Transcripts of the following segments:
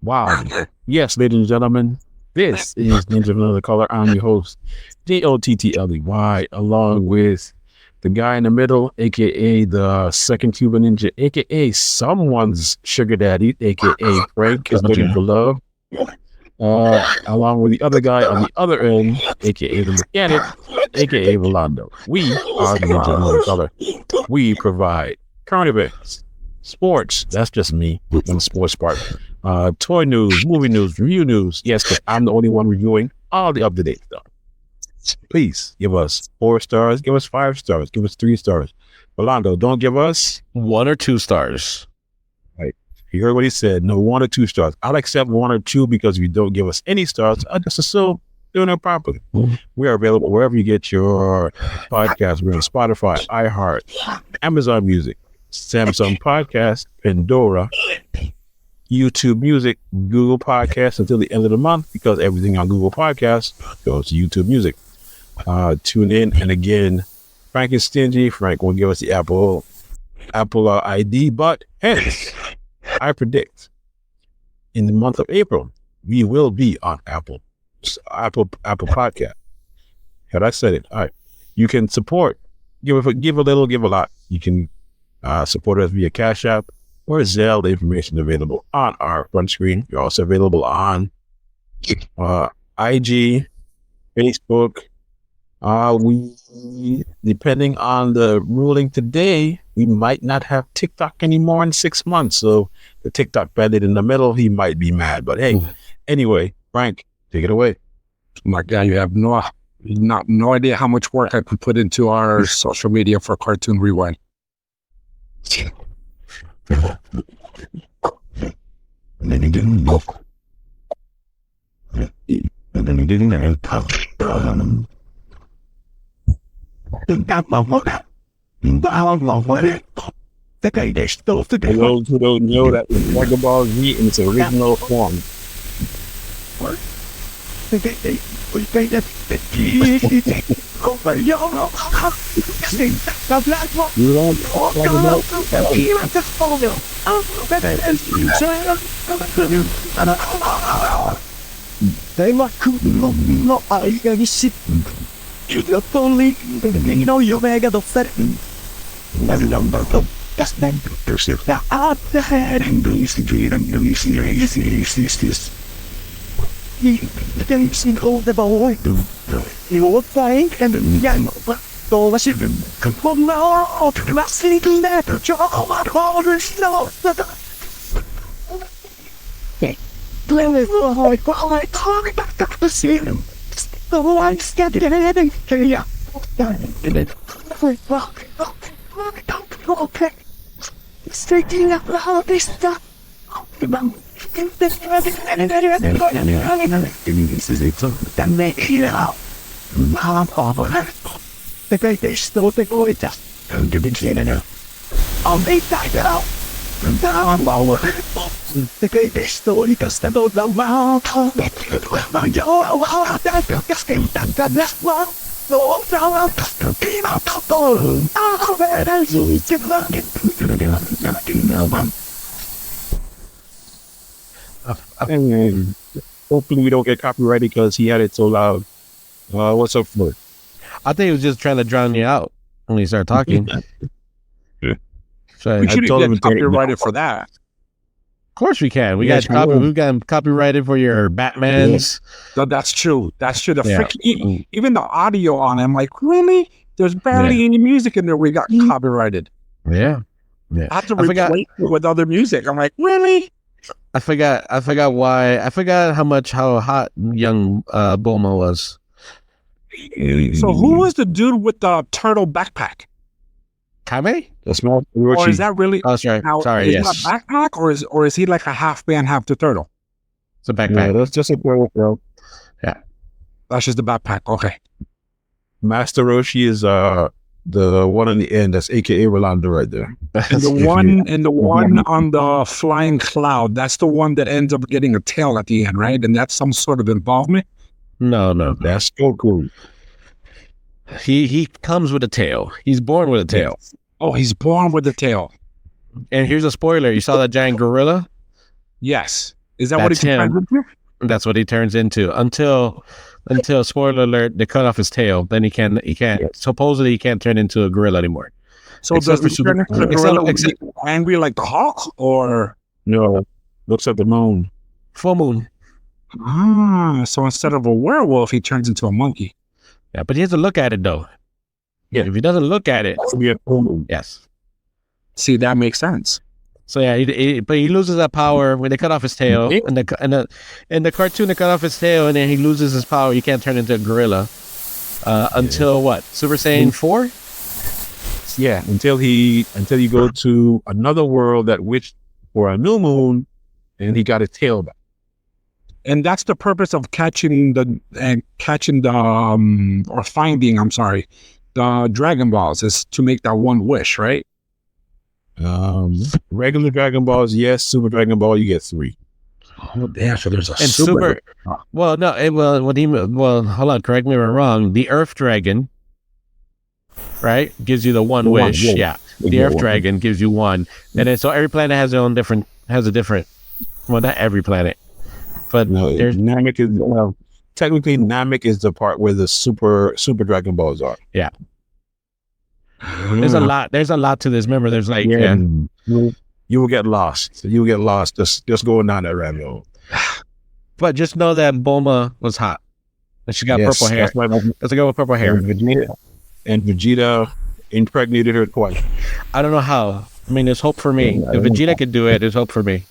Wow. Yes, ladies and gentlemen, this is Ninja of Another Color. I'm your host, Dottly, along with the guy in the middle, aka the second Cuban ninja, aka someone's sugar daddy, aka Frank is looking for love. Along with the other guy on the other end, aka the mechanic, aka Rolando. We are the Ninja of Another Color. We provide current events, sports. That's just me on the sports part. Toy news, movie news, review news. Yes, because I'm the only one reviewing all the up-to-date stuff. Please give us 4 stars, give us 5 stars, give us 3 stars. Rolando, don't give us 1 or 2 stars. Right. You heard what he said. No 1 or 2 stars. I'll accept 1 or 2 because if you don't give us any stars, I just assume doing it properly. We are available wherever you get your podcasts. We're on Spotify, iHeart, Amazon Music, Samsung Podcast, Pandora, YouTube Music, Google Podcasts until the end of the month because everything on Google Podcasts goes to YouTube Music. Tune in, and again, Frank is stingy. Frank won't give us the Apple ID, but hence, I predict in the month of April we will be on Apple Podcast. Had I said it? All right. You can support. Give a little, give a lot. You can support us via Cash App or Zelle. The information available on our front screen. You're also available on IG, Facebook. We, depending on the ruling today, we might not have TikTok anymore in 6 months. So the TikTok bandit in the middle, he might be mad. But hey, anyway, Frank, take it away. My God, you have no idea how much work I could put into our social media for Cartoon Rewind. For those who don't know, that was Dragon Ball Z in its original form. They like not I shit. You the only you know you mega the set. That's then now out the head and you can see all the boy. You will think and yeah, all the shit. Come on now, let's see that. Chocolate orders no. Play I talk about the scene. The lights get it in here. Okay. Straighten up all this stuff. The greatest still the greatest. I'll make that out. The greatest story because the boat of my hopefully we don't get copyrighted because he had it so loud. What's up, Floyd? I think he was just trying to drown you out when he started talking. So We should get copyrighted for that. Of course we can. We've got him copyrighted for your Batmans. Yeah. That's true. That's true. Even the audio on it, I'm like, really? There's barely any music in there. We got copyrighted. Yeah. I have to replace it with other music. I'm like, really? I forgot why. I forgot how hot young Bulma was. So who was the dude with the turtle backpack? Kame? The small Or is that really? Oh, sorry. Is Yes. that a backpack, or is he like a half man, half the turtle? It's a backpack. Yeah, that's just a turtle, bro. Yeah. That's just the backpack. Okay. Master Roshi is the one on the end. That's AKA Rolando right there. And the one on the flying cloud, that's the one that ends up getting a tail at the end, right? And that's some sort of involvement. No. That's so cool. He comes with a tail. He's born with a tail. Oh, he's born with a tail. And here's a spoiler. You saw that giant gorilla? Yes. Is that what That's he turns him. into? That's what he turns into until spoiler alert, they cut off his tail. Then he can't supposedly he can't turn into a gorilla anymore. So Except does for he turn into the except- gorilla except- angry like the Hulk, or No, looks at the moon. Full moon. so instead of a werewolf, he turns into a monkey? Yeah, but he has to look at it though. Yeah. If he doesn't look at it, Yeah, full moon. yes. See, that makes sense. So yeah, but he loses that power when they cut off his tail. In the cartoon, they cut off his tail, and then he loses his power. You can't turn into a gorilla until what? Super Saiyan 4? Yeah, until you go to another world that wished for a new moon, and he got his tail back. And that's the purpose of finding the Dragon Balls, is to make that one wish, right? Regular Dragon Balls, yes. Super Dragon Ball, you get 3. Oh, damn! So there's a And super. Well, no. Hold on. Correct me if I'm wrong. The Earth Dragon, right, gives you the one The one, wish. yeah. Yeah. The Yeah, Earth one. Dragon gives you one, and then so every planet has a different. Well, not every planet, but No, there's Namek is technically Namek is the part where the super Dragon Balls are. there's a lot. There's a lot to this. Remember, there's like You will get lost. You will get lost just going down that rabbit hole. But just know that Bulma was hot, and she got Yes, purple hair. that's why- Let's go with purple hair. And Vegeta impregnated her twice. I don't know how. I mean, there's hope for me. Yeah, I If don't Vegeta know. could do it, there's hope for me.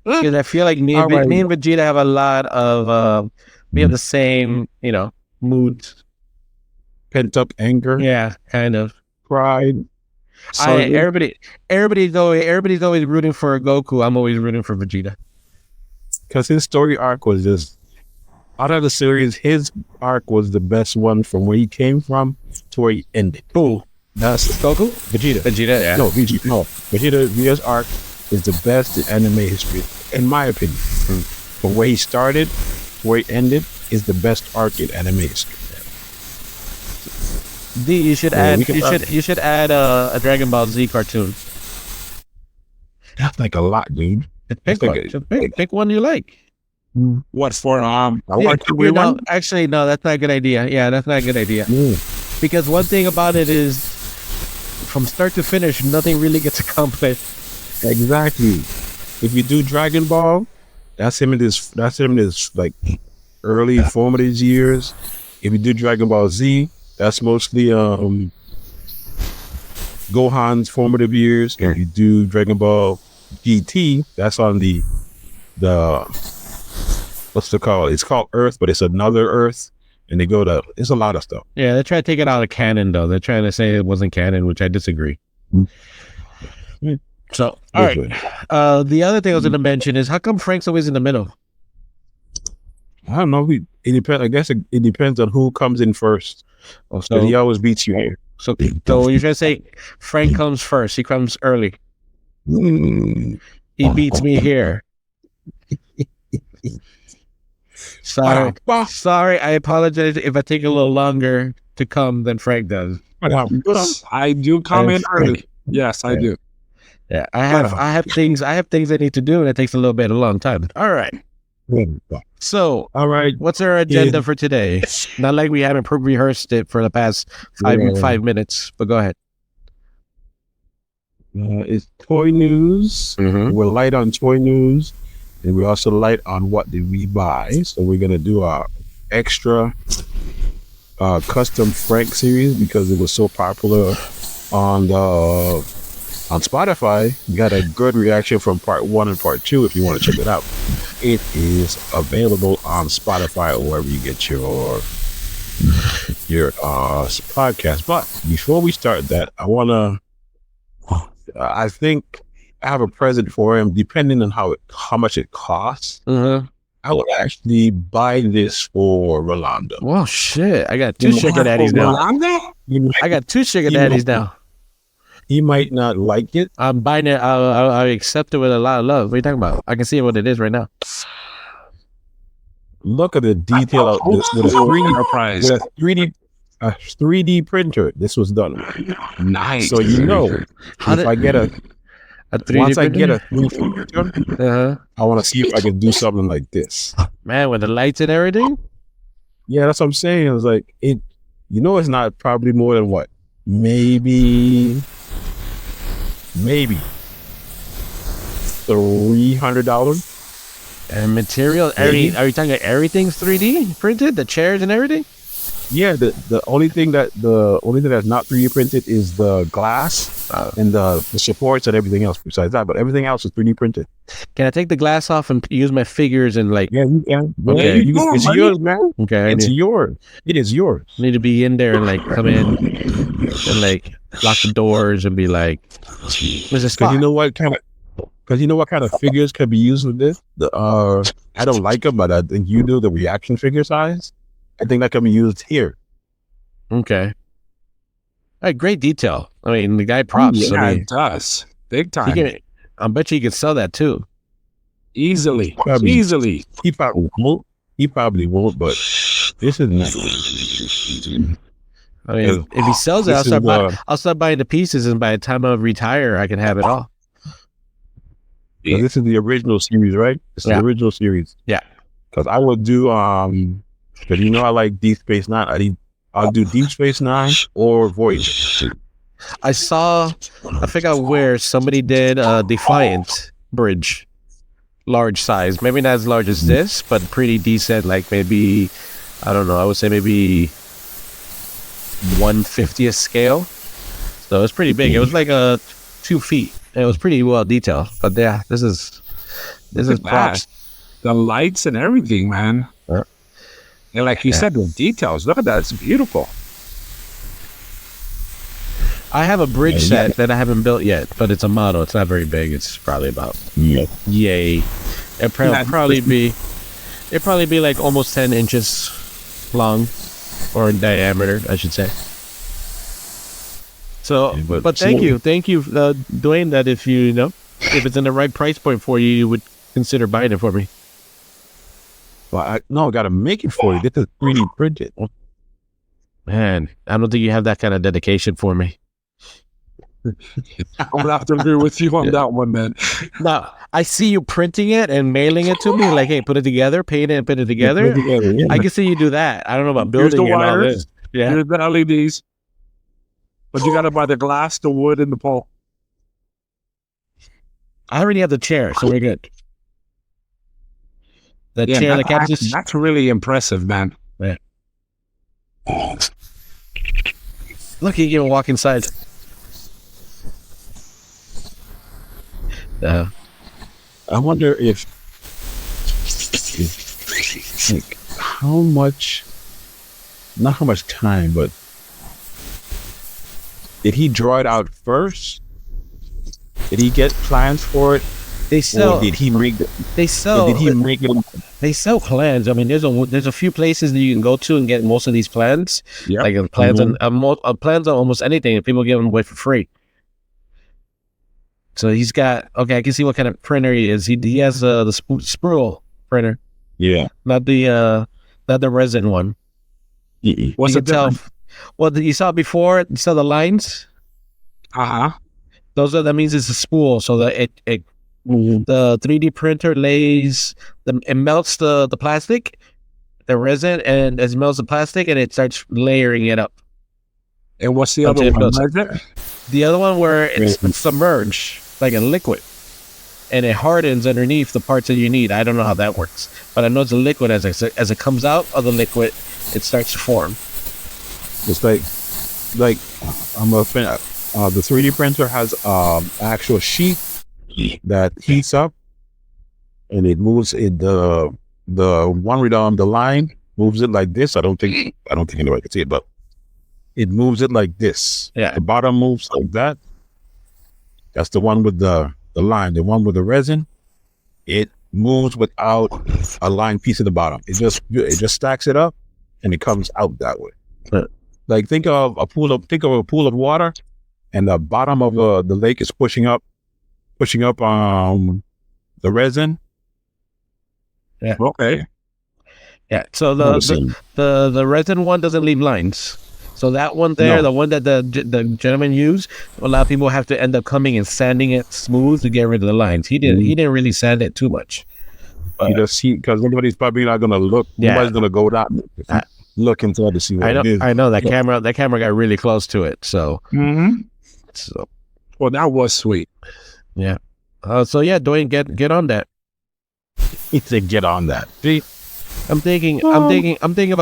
Because I feel like me All right. and Vegeta have a lot of we have the same, mood. Pent up anger, Yeah, kind of. pride. Everybody's always rooting for Goku. I'm always rooting for Vegeta. Because his story arc was just out of the series, his arc was the best one from where he came from to where he ended. Who? That's Goku? Vegeta. Vegeta, yeah. No, Vegeta. No, Vegeta's arc is the best in anime history, in my opinion. From where he started, where he ended, is the best arc in anime history. You should Yeah, add we can- you should add a Dragon Ball Z cartoon. That's like a lot, dude. Pick That's one. like a- Just pick one you like. What for? Yeah, We won? Actually, no, that's not a good idea. Yeah, that's not a good idea. Because one thing about it is, from start to finish, nothing really gets accomplished. Exactly. If you do Dragon Ball, that's him in his like early formative years. If you do Dragon Ball Z, that's mostly Gohan's formative years. If you do Dragon Ball GT, that's on the what's it called? It's called Earth, but it's another Earth. And it's a lot of stuff. Yeah, they're trying to take it out of canon, though. They're trying to say it wasn't canon, which I disagree. So, all right. The other thing I was going to mention is, how come Frank's always in the middle? I don't know. It depends. I guess it depends on who comes in first. Oh, So he always beats you here. So you're trying to say Frank comes first. He comes early. He beats me here. Sorry. Sorry, I apologize if I take a little longer to come than Frank does. I do come in early. Yes, I do. Yeah, I have things I need to do, and it takes a long time. All right. So, All right. what's our agenda for today? Not like we haven't rehearsed it for the past 5 minutes, but go ahead. It's toy news. Mm-hmm. We're light on toy news, and we're also light on what did we buy. So we're gonna do our extra custom Frank series because it was so popular on Spotify. We got a good reaction from part 1 and part 2. If you want to check it out, it is available on Spotify or wherever you get your podcast. But before we start that, I think I have a present for him. Depending on how much it costs, Mm-hmm. I would actually buy this for Rolando. Well, shit. I got 2 sugar daddies now. I got 2 sugar daddies now. He might not like it. I'm buying it. I accept it with a lot of love. What are you talking about? I can see what it is right now. Look at the detail of this with a 3D printer. This was done. Nice. So How if did- I get a A 3D Once I get printer? a 3D printer, Uh-huh. I want to see if I can do something like this. Man, with the lights and everything? Yeah, that's what I'm saying. It's like it. You know, it's not probably more than what? Maybe $300. And material, are you talking about everything's 3D printed? The chairs and everything? Yeah, the only thing that's not 3D printed is the glass and the supports and everything else besides that. But everything else is 3D printed. Can I take the glass off and use my figures and like? Yeah, you can. Okay. It's yours, man. Okay, It's yours. It is yours. need to be in there and like come in and like lock the doors and be like, "Where's the Because spot?" you know what kind of figures can be used with this? I don't like them, but I think you do the reaction figure size. I think that can be used here. Okay. All right, great detail. I mean, the guy props. Yeah, I mean, it does. Big he time. can, I bet you could sell that too. Easily. Probably. Easily. He probably won't, but this is nice. I mean, if he sells it, This I'll start buying the pieces, and by the time I retire, I can have it all. So this is the original series, right? This is Yeah. the original series. Yeah. Because I would do because you know I like Deep Space Nine. I'll do Deep Space Nine or Voyager. I forgot where somebody did a Defiant bridge, large size. Maybe not as large as this, but pretty decent. Like maybe, I don't know. I would say maybe 1/50th scale. So it's pretty big. It was like 2 feet. It was pretty well detailed. But yeah, this is Look at props. that. The lights and everything, man. Yeah. And like you said, the details. Look at that. It's beautiful. I have a bridge set that I haven't built yet, but it's a model. It's not very big. It's probably about yay. It'd probably be like almost 10 inches long, or in diameter, I should say. So, but thank you, Dwayne. That if if it's in the right price point for you, you would consider buying it for me. Well, I got to make it for you. This is 3D printed. Man, I don't think you have that kind of dedication for me. I'm gonna have to agree with you on that one, man. No, I see you printing it and mailing it to me, like, hey, put it together, paint it, and put it together. I can see you do that. I don't know about Here's building the it and all wires. this. Yeah. Here's the LEDs. But you gotta buy the glass, the wood, and the pole. I already have the chair, so we're good. The chair, the captain's. That's really impressive, man. Look, you can walk inside. I wonder if like how much, not how much time, but did he draw it out first? Did he get plans for it? They sell. Or did he make it? They sell. Did he make it? They sell plans. I mean, there's a few places that you can go to and get most of these plans. Yeah. Like plans on plans on almost anything, and people give them away for free. So he's got. Okay, I can see what kind of printer he is. He has the sprue printer, Yeah. not the resin one. What's You the can tell. difference? Well, you saw before. You saw the lines. Uh-huh. That means it's a spool, so that it the 3D printer it melts the plastic, the resin, and it melts the plastic, and it starts layering it up. And what's the Until other it one? builds. Resin? The other one where it's submerged like a liquid, and it hardens underneath the parts that you need. I don't know how that works, but I know it's a liquid. As it comes out of the liquid, it starts to form. It's like I'm a fan. The 3D printer has actual sheet that heats up, and it moves it. The one with the line moves it like this. I don't think anybody can see it, but it moves it like this. Yeah. The bottom moves like that. That's the one with the line. The one with the resin, it moves without a line piece at the bottom. It just stacks it up, and it comes out that way. Like think of a pool of water, and the bottom of the lake is pushing up the resin. Yeah. Okay. Yeah. So the resin one doesn't leave lines. So that one there, No. the one that the gentleman used, a lot of people have to end up coming and sanding it smooth to get rid of the lines. He didn't really sand it too much. You just see, because nobody's probably not gonna look. Yeah. Nobody's gonna go down look inside to see what it is. I know that camera got really close to it. So Well, that was sweet. yeah. So yeah, Dwayne, get on that. He said, "Get on that." See? I'm thinking about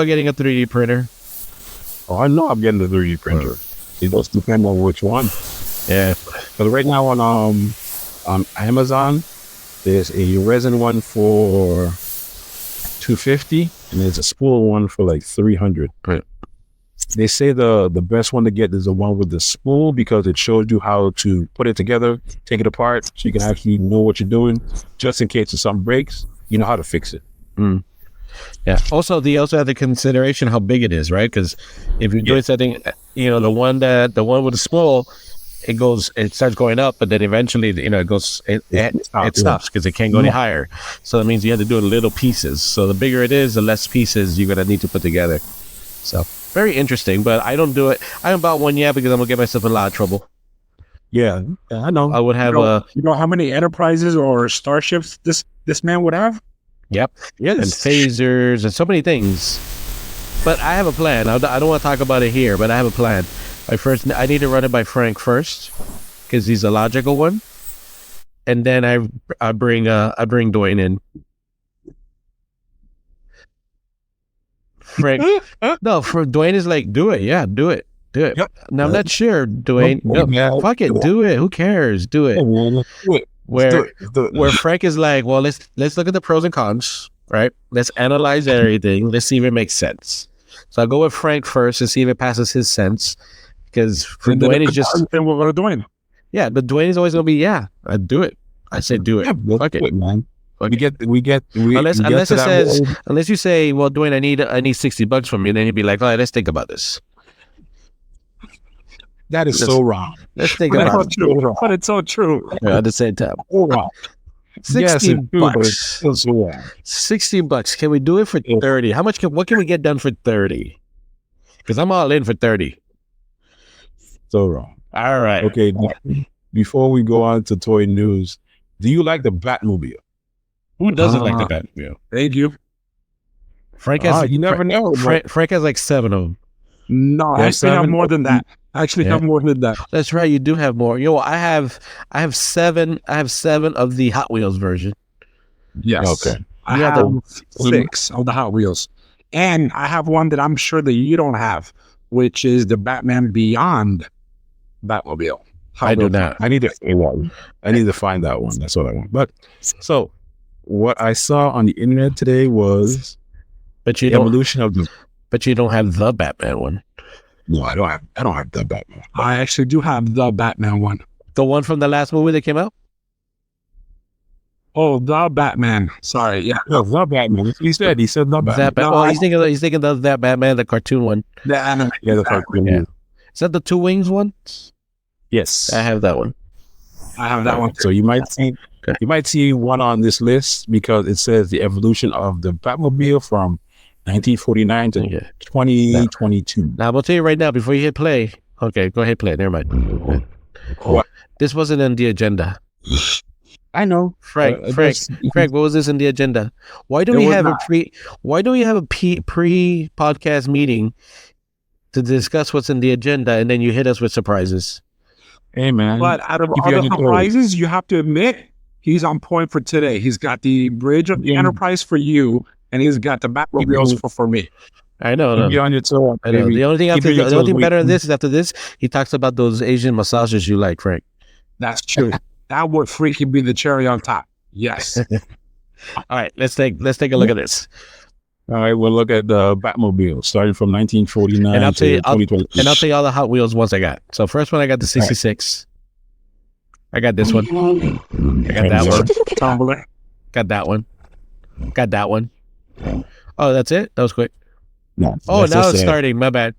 getting a 3D printer. Oh, I know I'm getting the 3D printer. It does depend on which one. Yeah. Because right now on Amazon, there's a resin one for $250, and there's a spool one for like $300. Right. They say the best one to get is the one with the spool because it shows you how to put it together, take it apart, so you can actually know what you're doing. Just in case if something breaks, you know how to fix it. Yeah. Also, they also have the consideration how big it is, right? Because if you're doing something, the one with the spool, it starts going up, but then eventually, it stops because it can't go any higher. So that means you have to do it in little pieces. So the bigger it is, the less pieces you're gonna need to put together. So very interesting, but I don't do it. I haven't bought one yet because I'm gonna get myself in a lot of trouble. Yeah, I know. I would have You know how many enterprises or starships this man would have? Yep. Yes. And phasers and so many things. But I have a plan. I don't want to talk about it here, but I have a plan. I need to run it by Frank first because he's a logical one, and then I bring Dwayne in. Frank, no, for Dwayne is like, do it. Yeah, do it. Yep. Now I'm not sure, Dwayne. No, fuck it, do it. Who cares? Do it. Where Frank is like, well, let's look at the pros and cons, right? Let's analyze everything. Let's see if it makes sense. So I'll go with Frank first to see if it passes his sense. Because for Dwayne, it's just... Then we're going to Dwayne. Yeah, but Dwayne is always going to be, I do it. I say do it. Yeah, fuck it, man. Unless you say, well, Dwayne, I need $60 from you, then he'd be like, all right, let's think about this. That is so wrong. Let's think about it. But it's so true. Yeah, at the same time. So wrong. $60. So wrong. $60. Can we do it for 30? What can we get done for 30? Because I'm all in for 30. So wrong. All right. Okay. Before we go on to toy news, do you like the Batmobile? Who doesn't like the Batmobile? Thank you. Frank has. You never know. Frank has like 7 of them. No, I actually have more than that. Have more than that. That's right. You do have more. I have 7. I have 7 of the Hot Wheels version. Yes. Okay. I have 6 of the Hot Wheels, and I have one that I'm sure that you don't have, which is the Batman Beyond Batmobile. I do not. I need to find that one. That's what I want. But so what I saw on the internet today was the evolution of the. But you don't have the Batman one. No, I don't have the Batman. I actually do have the Batman one. The one from the last movie that came out? Oh, the Batman. Sorry, yeah. No, the Batman. He said the Batman. He's thinking of that Batman, the cartoon one. The anime. Yeah, the cartoon. Yeah. Is that the 2 wings one? Yes. I have that one. I have that one too. So you might see one on this list because it says the evolution of the Batmobile from 1949 to 2022. Now, I'm going to tell you right now, before you hit play. Okay, go ahead, play. Never mind. What? This wasn't in the agenda. I know. Frank, what was this in the agenda? Why don't we have a pre-podcast meeting to discuss what's in the agenda, and then you hit us with surprises? Hey, man. But out of all the surprises, you have to admit, he's on point for today. He's got the Bridge of the Enterprise for you, and he's got the Batmobiles for me. I know. You're on your toe. I know. The only thing better than this is after this, he talks about those Asian massages you like, Frank. That's true. That would freaking be the cherry on top. Yes. All right, let's take a look at this. All right, we'll look at the Batmobile starting from 1949 and I'll tell you, to 2020. And I'll tell you all the Hot Wheels ones I got. So first one, I got the 66. I got this one. I got that one. Tumbler. Got that one. Got that one. Oh, that's it? That was quick. No, oh, now it's starting. My bad.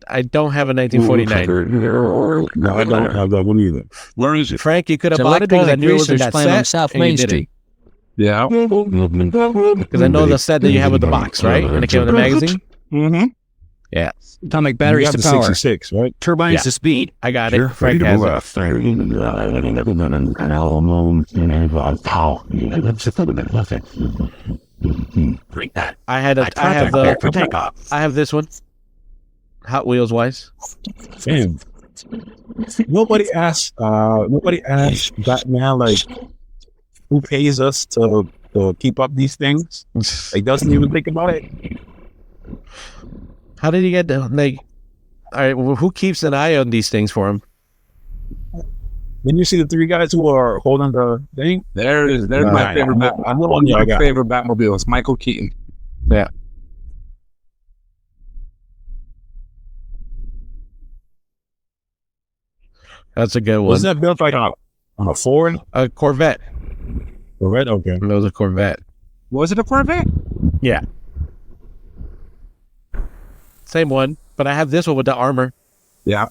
I don't have a 1949. No, I don't have that one either. Where is it? Frank, you could have bought it because I knew it was in that set. On South Main Street. Yeah. Because I know the set that you have with the box, right? And it came in the magazine. Mm-hmm. Yeah, Atomic You batteries got to the power. 66, right? Turbines Yeah. to speed. I got it. Frank has it. I had a, I have the, I have this one. Hot Wheels wise. Damn. Nobody asked Batman, like, who pays us to keep up these things? Like, doesn't even think about it. How did he get like? All right, well, who keeps an eye on these things for him? Then you see the three guys who are holding the thing. There's Nah, my favorite. I'm the one I got. Favorite Batmobile is Michael Keaton. Yeah. That's a good one. Wasn't that built like on a Ford? A Corvette. Corvette? Okay. It was a Corvette. Was it a Corvette? Yeah. Same one, but I have this one with the armor. Yeah.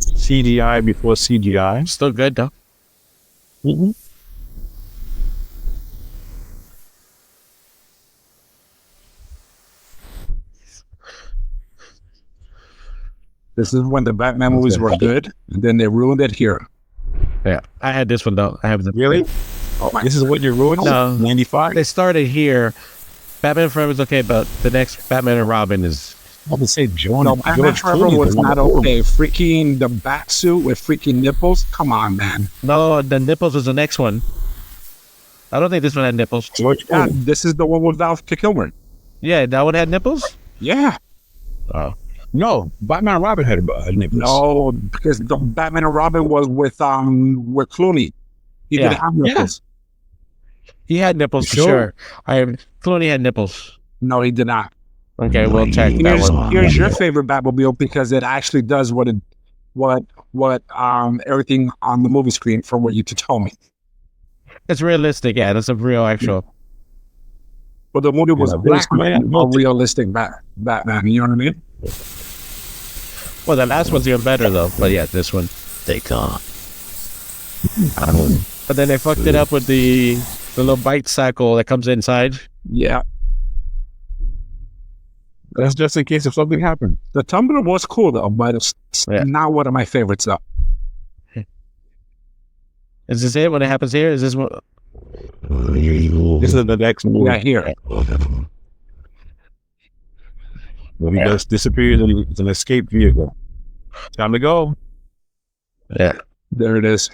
CGI before CGI. Still good though. Mm-hmm. This is when the Batman movies were good, and then they ruined it here. Yeah, I had this one though. I have the Really? Oh, this is what you're ruining? No. 95? They started here. Batman Forever is okay, but the next Batman and Robin is I would say John. No, Batman George Forever Clooney was is the one not that- okay. Freaking the bat suit with freaking nipples. Come on, man. no. The nipples was the next one. I don't think this one had nipples. George Yeah, Clooney. this is the one with Val Kilmer. Yeah, that one had nipples. Yeah. Oh, No, Batman and Robin had nipples. No, because the Batman and Robin was with Clooney. He Yeah. didn't have nipples. he had nipples for Sure. sure. Clooney had nipples. No, he did not. Okay, we'll check that one. Here's your favorite Batmobile because it actually does what everything on the movie screen from what you told me. It's realistic. Yeah, that's a real actual. But the movie was Yeah, black man, a realistic Batman. You know what I mean? Well, the last one's even better though. But yeah, this one. But then they fucked it up with the little bite cycle that comes inside. Yeah. That's just in case if something happened. The Tumbler was cool though, but it's Yeah. not one of my favorites though. Is this it when it happens here? Is this what? This is the next movie. Yeah, here. Where he just disappears and it's an escape vehicle. Time to go. Yeah. There it is.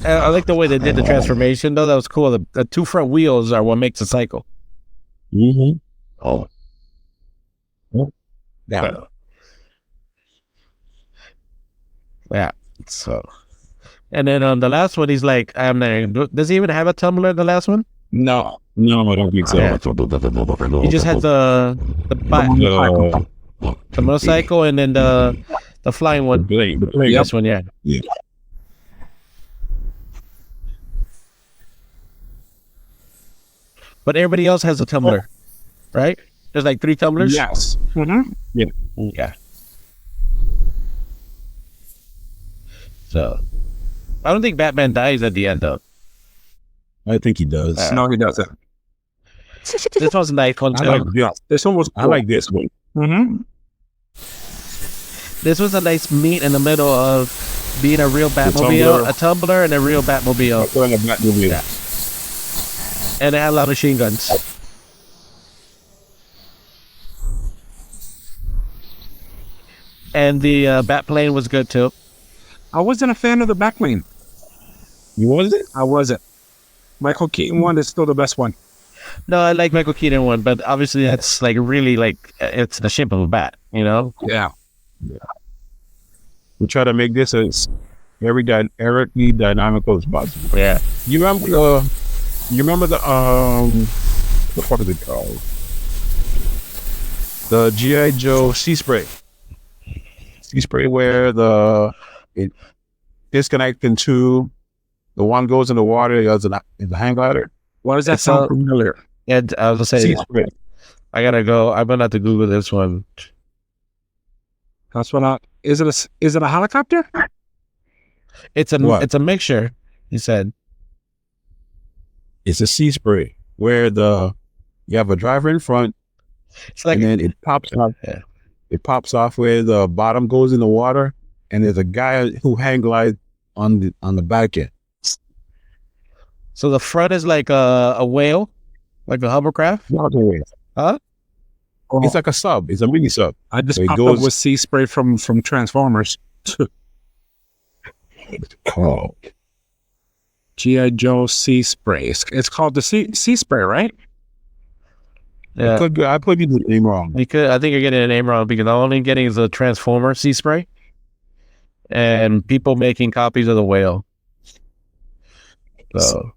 I like the way they did the transformation though. That was cool. The two front wheels are what makes the cycle. Mm-hmm. Yeah. Yeah. So, and then on the last one, he's like, does he even have a tumbler? The last one, No. No, I don't think so. Yeah. he just has the motorcycle, and then the flying one. The blade. This one, yeah. Yeah. But everybody else has a tumbler, right? There's like 3 tumblers. Yes. Mm-hmm. Yeah. So, I don't think Batman dies at the end though. I think he does. No, he doesn't. This was a nice one I too. like, yeah, This one was cool. I like this one. Mm-hmm. This was a nice meet in the middle of being a real Batmobile, a tumbler, and a real Batmobile. Put on a Batmobile. Yeah. And it had a lot of machine guns. And the Batplane was good too. I wasn't a fan of the Batplane. You was it? I wasn't. Michael Keaton one is still the best one. No, I like Michael Keaton one, but obviously that's like really like it's the shape of a bat, you know? Yeah. We try to make this as very dynamical as possible. Yeah. You remember the what is it called? The G.I. Joe sea spray. Sea spray where it disconnects into the one goes in the water, the other in the hang glider. Why does that It's sound familiar? Yeah, I was gonna say Sea spray. I gotta go. I'm gonna have to Google this one. That's what Is it a helicopter? It's a What? it's a mixture. He said. It's a sea spray where you have a driver in front, It's like and then it pops off. Yeah. It pops off where the bottom goes in the water, and there's a guy who hang glides on the back end. so. The front is like a whale, like a hovercraft. Huh? It's like a sub. It's a mini sub. I just So it popped goes- up with sea spray from Transformers. Oh, G.I. Joe sea spray. It's called the sea spray, right? Yeah. I put you the name wrong. Because I think you're getting the name wrong because all I'm getting is a Transformer sea spray, and people making copies of the whale. So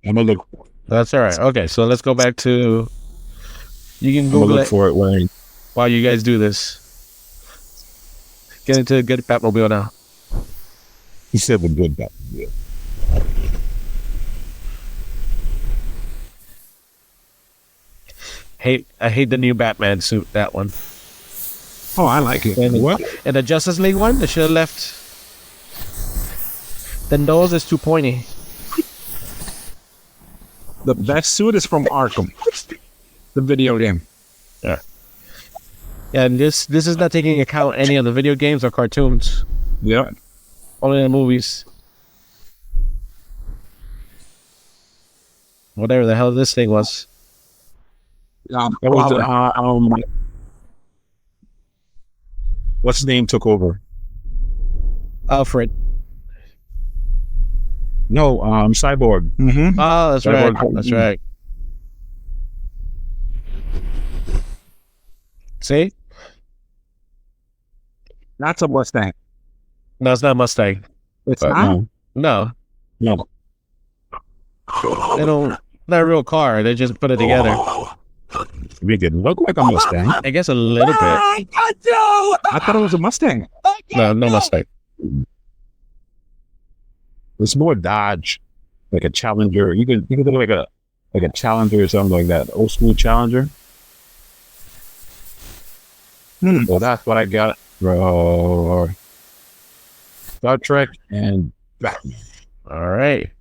I'm gonna look. that's all right. Okay, so let's go back to. You can I'm gonna Google look it for it when. while you guys do this. Get Batmobile now. He said the good guy. Yeah. I hate the new Batman suit. That one. Oh, I like it. And What? And the Justice League one, they should have left. The nose is too pointy. The best suit is from Arkham, the video game. Yeah, and this is not taking account any of the video games or cartoons. Yeah. Only the movies. Whatever the hell this thing was. That was what's his name took over? Alfred. No, Cyborg. Mm-hmm. Oh, that's right. That's right. See? That's a Mustang. No, it's not Mustang. It's But not. No. no. They don't. Not a real car. They just put it together. Make it look like a Mustang. I guess a little bit. I thought it was a Mustang. No Mustang. It's more Dodge, like a Challenger. You can think like a Challenger or something like that. Old school Challenger. So that's what I got for Star Trek and Batman. All right.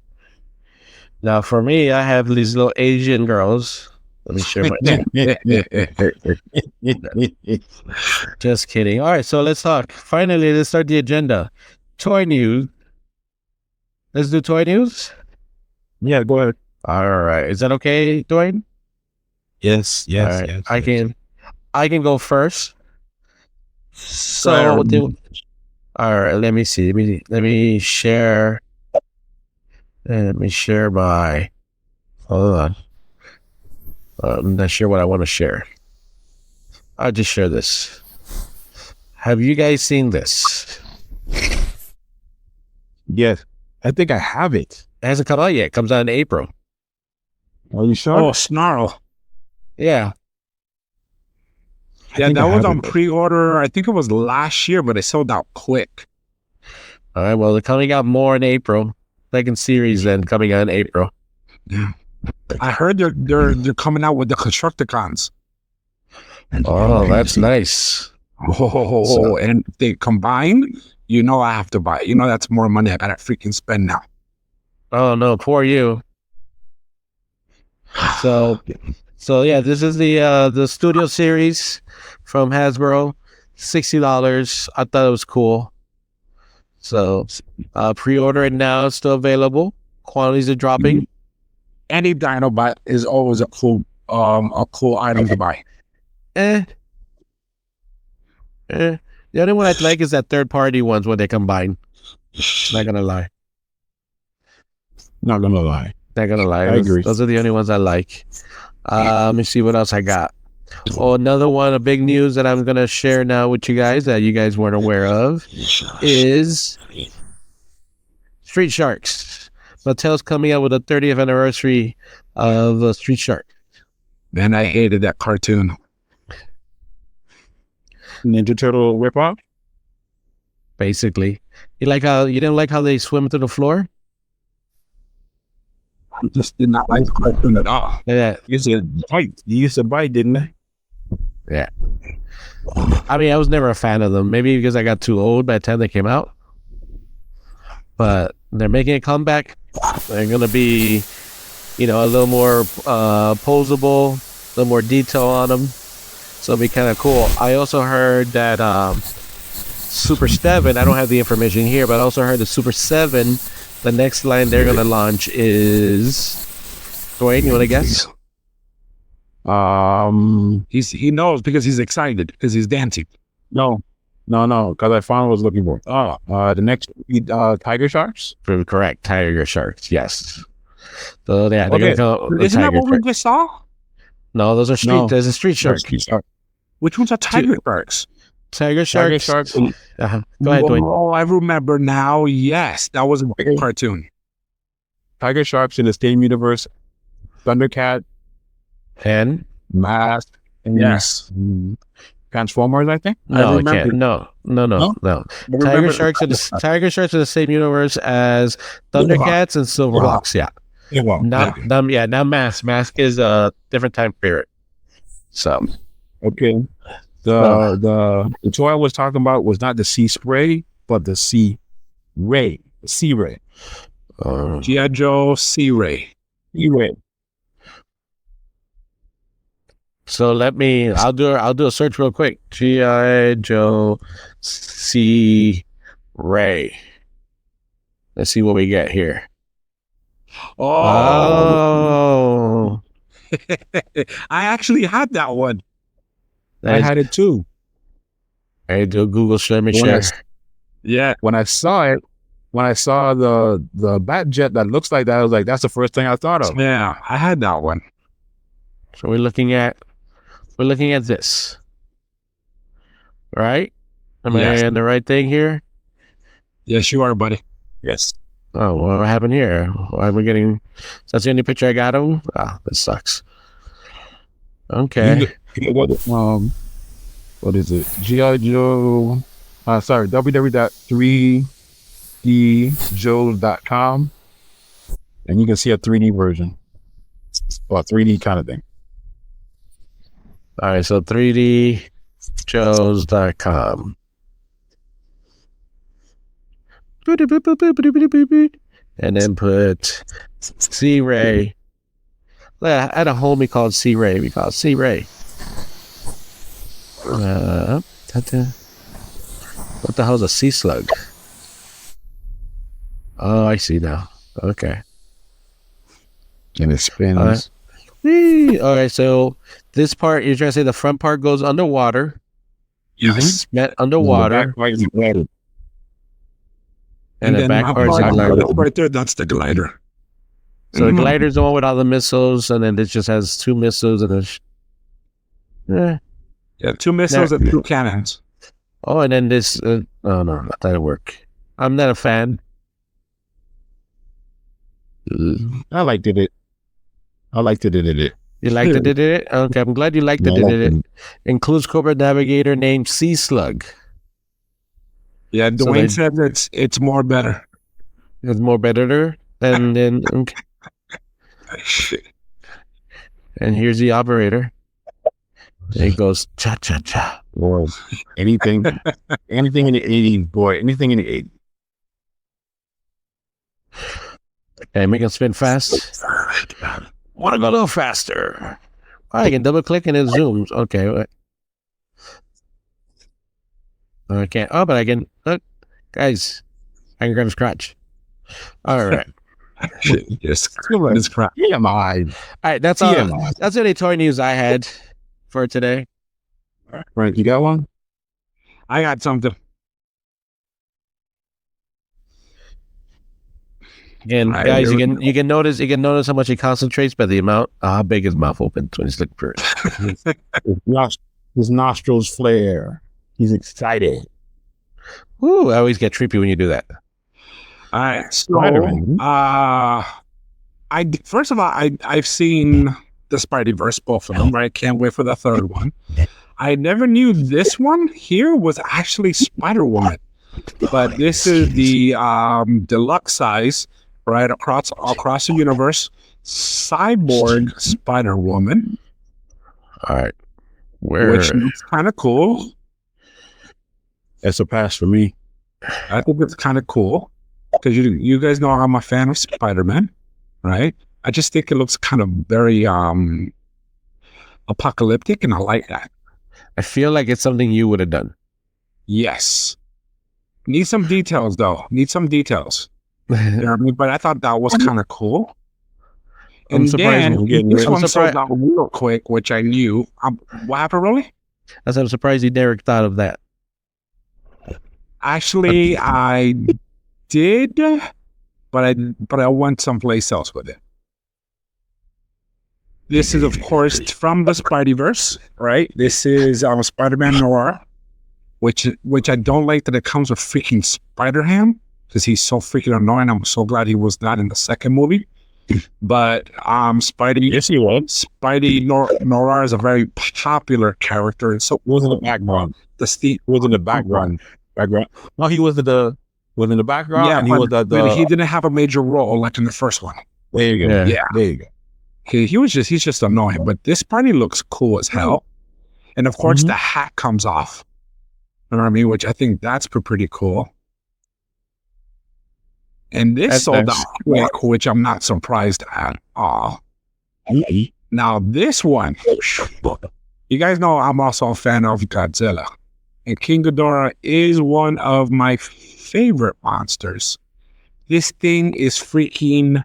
Now for me, I have these little Asian girls. Let me share my. Just kidding. All right, so let's talk. Finally, let's start the agenda. Toy news. Let's do toy news. Yeah, go ahead. All right. Is that okay, Dwayne? Yes, All right. I can go first. So, all right. Let me see. Let me share. Let me share my. Hold on. I'm not sure what I want to share. I'll just share this. Have you guys seen this? Yes, I think I have it. It hasn't come out yet. It comes out in April. Are you sure? Oh, Snarl. Yeah. Yeah, think that I was have on it. pre-order. I think it was last year, but it sold out quick. All right. Well, they're coming out more in April. Second series then coming out in April. I heard they're coming out with the Constructicons. Oh, that's nice. Oh, and if they combine, you know I have to buy it. You know that's more money I gotta freaking spend now. Oh no, poor you. So yeah, this is the studio series from Hasbro, $60. I thought it was cool. So pre-order it now. It's still available. Quantities are dropping. Any Dinobot is always a cool item to buy. The only one I'd like is that third-party ones when they combine. Not gonna lie. Not gonna lie. Not gonna lie. I agree. Those are the only ones I like. Let me see what else I got. Oh, another one, a big news that I'm gonna share now with you guys that you guys weren't aware of is Street Sharks. Mattel's coming out with a 30th anniversary of Street Shark. Man, I hated that cartoon. Ninja Turtle ripoff. Basically, you didn't like how they swim through the floor? I just did not like the cartoon at all. Yeah, You used to bite, didn't they? Yeah. I mean, I was never a fan of them. Maybe because I got too old by the time they came out. But they're making a comeback. They're going to be, a little more posable, a little more detail on them. So it'll be kind of cool. I also heard that Super 7, I don't have the information here, but I also heard the Super 7, the next line they're going to launch is... Dwayne, you want to guess? He knows because he's excited because he's dancing. No, because I found what I was looking for. The next Tiger Sharks. Correct, Tiger Sharks. Yes. So yeah, they're Okay. gonna go. Isn't that Tiger what we Sharks. just saw? No, those are street. No. There's a street shark. Which ones are tiger sharks? Tiger Sharks. Tiger Sharks. Go ahead, Dwayne. Oh, I remember now. Yes, that was a big cartoon. Tiger Sharks in the same universe. Thundercat, And Mask, and Yes. Transformers, I think. no, I it can't. remember. No. Tiger Sharks are the same universe as Thundercats and Silverhawks. Yeah. Now Mask is a different time period. So Okay. The toy I was talking about was not the Sea Spray, but the Sea Ray. The Sea Ray. G.I. Joe Sea Ray. Sea Ray. So I'll do a search real quick. G.I. Joe C. Ray. Let's see what we get here. Oh, Oh. I actually had that one. I had it too. I do a Google share me When share. Yeah. When I saw it, when I saw the bat jet that looks like that, I was like, that's the first thing I thought of. Yeah, I had that one. So we're looking at this. Right? Am Yes. I on the right thing here? Yes, you are, buddy. Yes. Oh, what happened here? Why am I getting... That's the only picture I got of him? Ah, this sucks. Okay. What is it? G.I. Joe. www.3djoes.com. And you can see a 3D version. Or 3D kind of thing. All right, so 3djoes.com. And then put C-Ray. I had a homie called C-Ray. We call it C-Ray. What the hell's a sea slug? Oh, I see now. Okay. And it spins. All right, so this part, you're trying to say the front part goes underwater. Yes. Met underwater. And the back part's a glider. Right there, that's the glider. So the glider's the one with all the missiles, and then it just has 2 missiles and Yeah, 2 missiles and 2 cannons. Oh, and then this. Oh no, that didn't work. I'm not a fan. I liked it. You liked it? Okay, I'm glad you liked it. Includes Cobra Navigator named Sea Slug. Yeah, So Dwayne said it's more better. It's more better than okay. And here's the operator. And he goes cha cha cha. Or anything in the 80s, boy. Anything in the 80s. Okay, make it spin fast. Want to go a little faster? I can double click and it zooms. Okay. I can't. Oh, but I can. Look, guys, I can grab his crotch. All right. Yes, it's crap. TMI. All right. That's all. That's any toy news I had for today. Frank, you got one? I got something. Again, Right, guys, here you can notice how much he concentrates by the amount how big his mouth opens when he's looking for it. His nostrils flare. He's excited. Ooh, I always get trippy when you do that. All right, so Spider-Man. first of all, I've seen the Spideyverse, both of them. Right, can't wait for the third one. I never knew this one here was actually Spider-Woman, but this is the deluxe size, right across the universe, cyborg Spider-Woman. All right. which looks kind of cool. It's a pass for me. I think it's kind of cool because you guys know I'm a fan of Spider-Man, right? I just think it looks kind of very apocalyptic, and I like that. I feel like it's something you would have done. Yes. Need some details, though. Need some details. You know what I mean? But I thought that was kind of cool. I'm And surprised then this one sold out real quick, which I knew. What happened, really? I'm surprised Derek thought of that. Actually, I did, but I went someplace else with it. This is, of course, from the Spideyverse, right? This is Spider-Man Noir, which I don't like that it comes with freaking Spider-Ham because he's so freaking annoying. I'm so glad he was not in the second movie. But Spidey, Yes, he was. Spidey Noir is a very popular character. And so Was in the background. He Was in the background. No, he was in the background. Yeah, and he was but he didn't have a major role like in the first one. There you go. Yeah. There you go. He's just annoying, but this Spidey looks cool as hell. And of course, the hat comes off. You know what I mean? Which I think that's pretty cool. And this sold out quick, which I'm not surprised at all. Now, this one, you guys know I'm also a fan of Godzilla. And King Ghidorah is one of my favorite monsters. This thing is freaking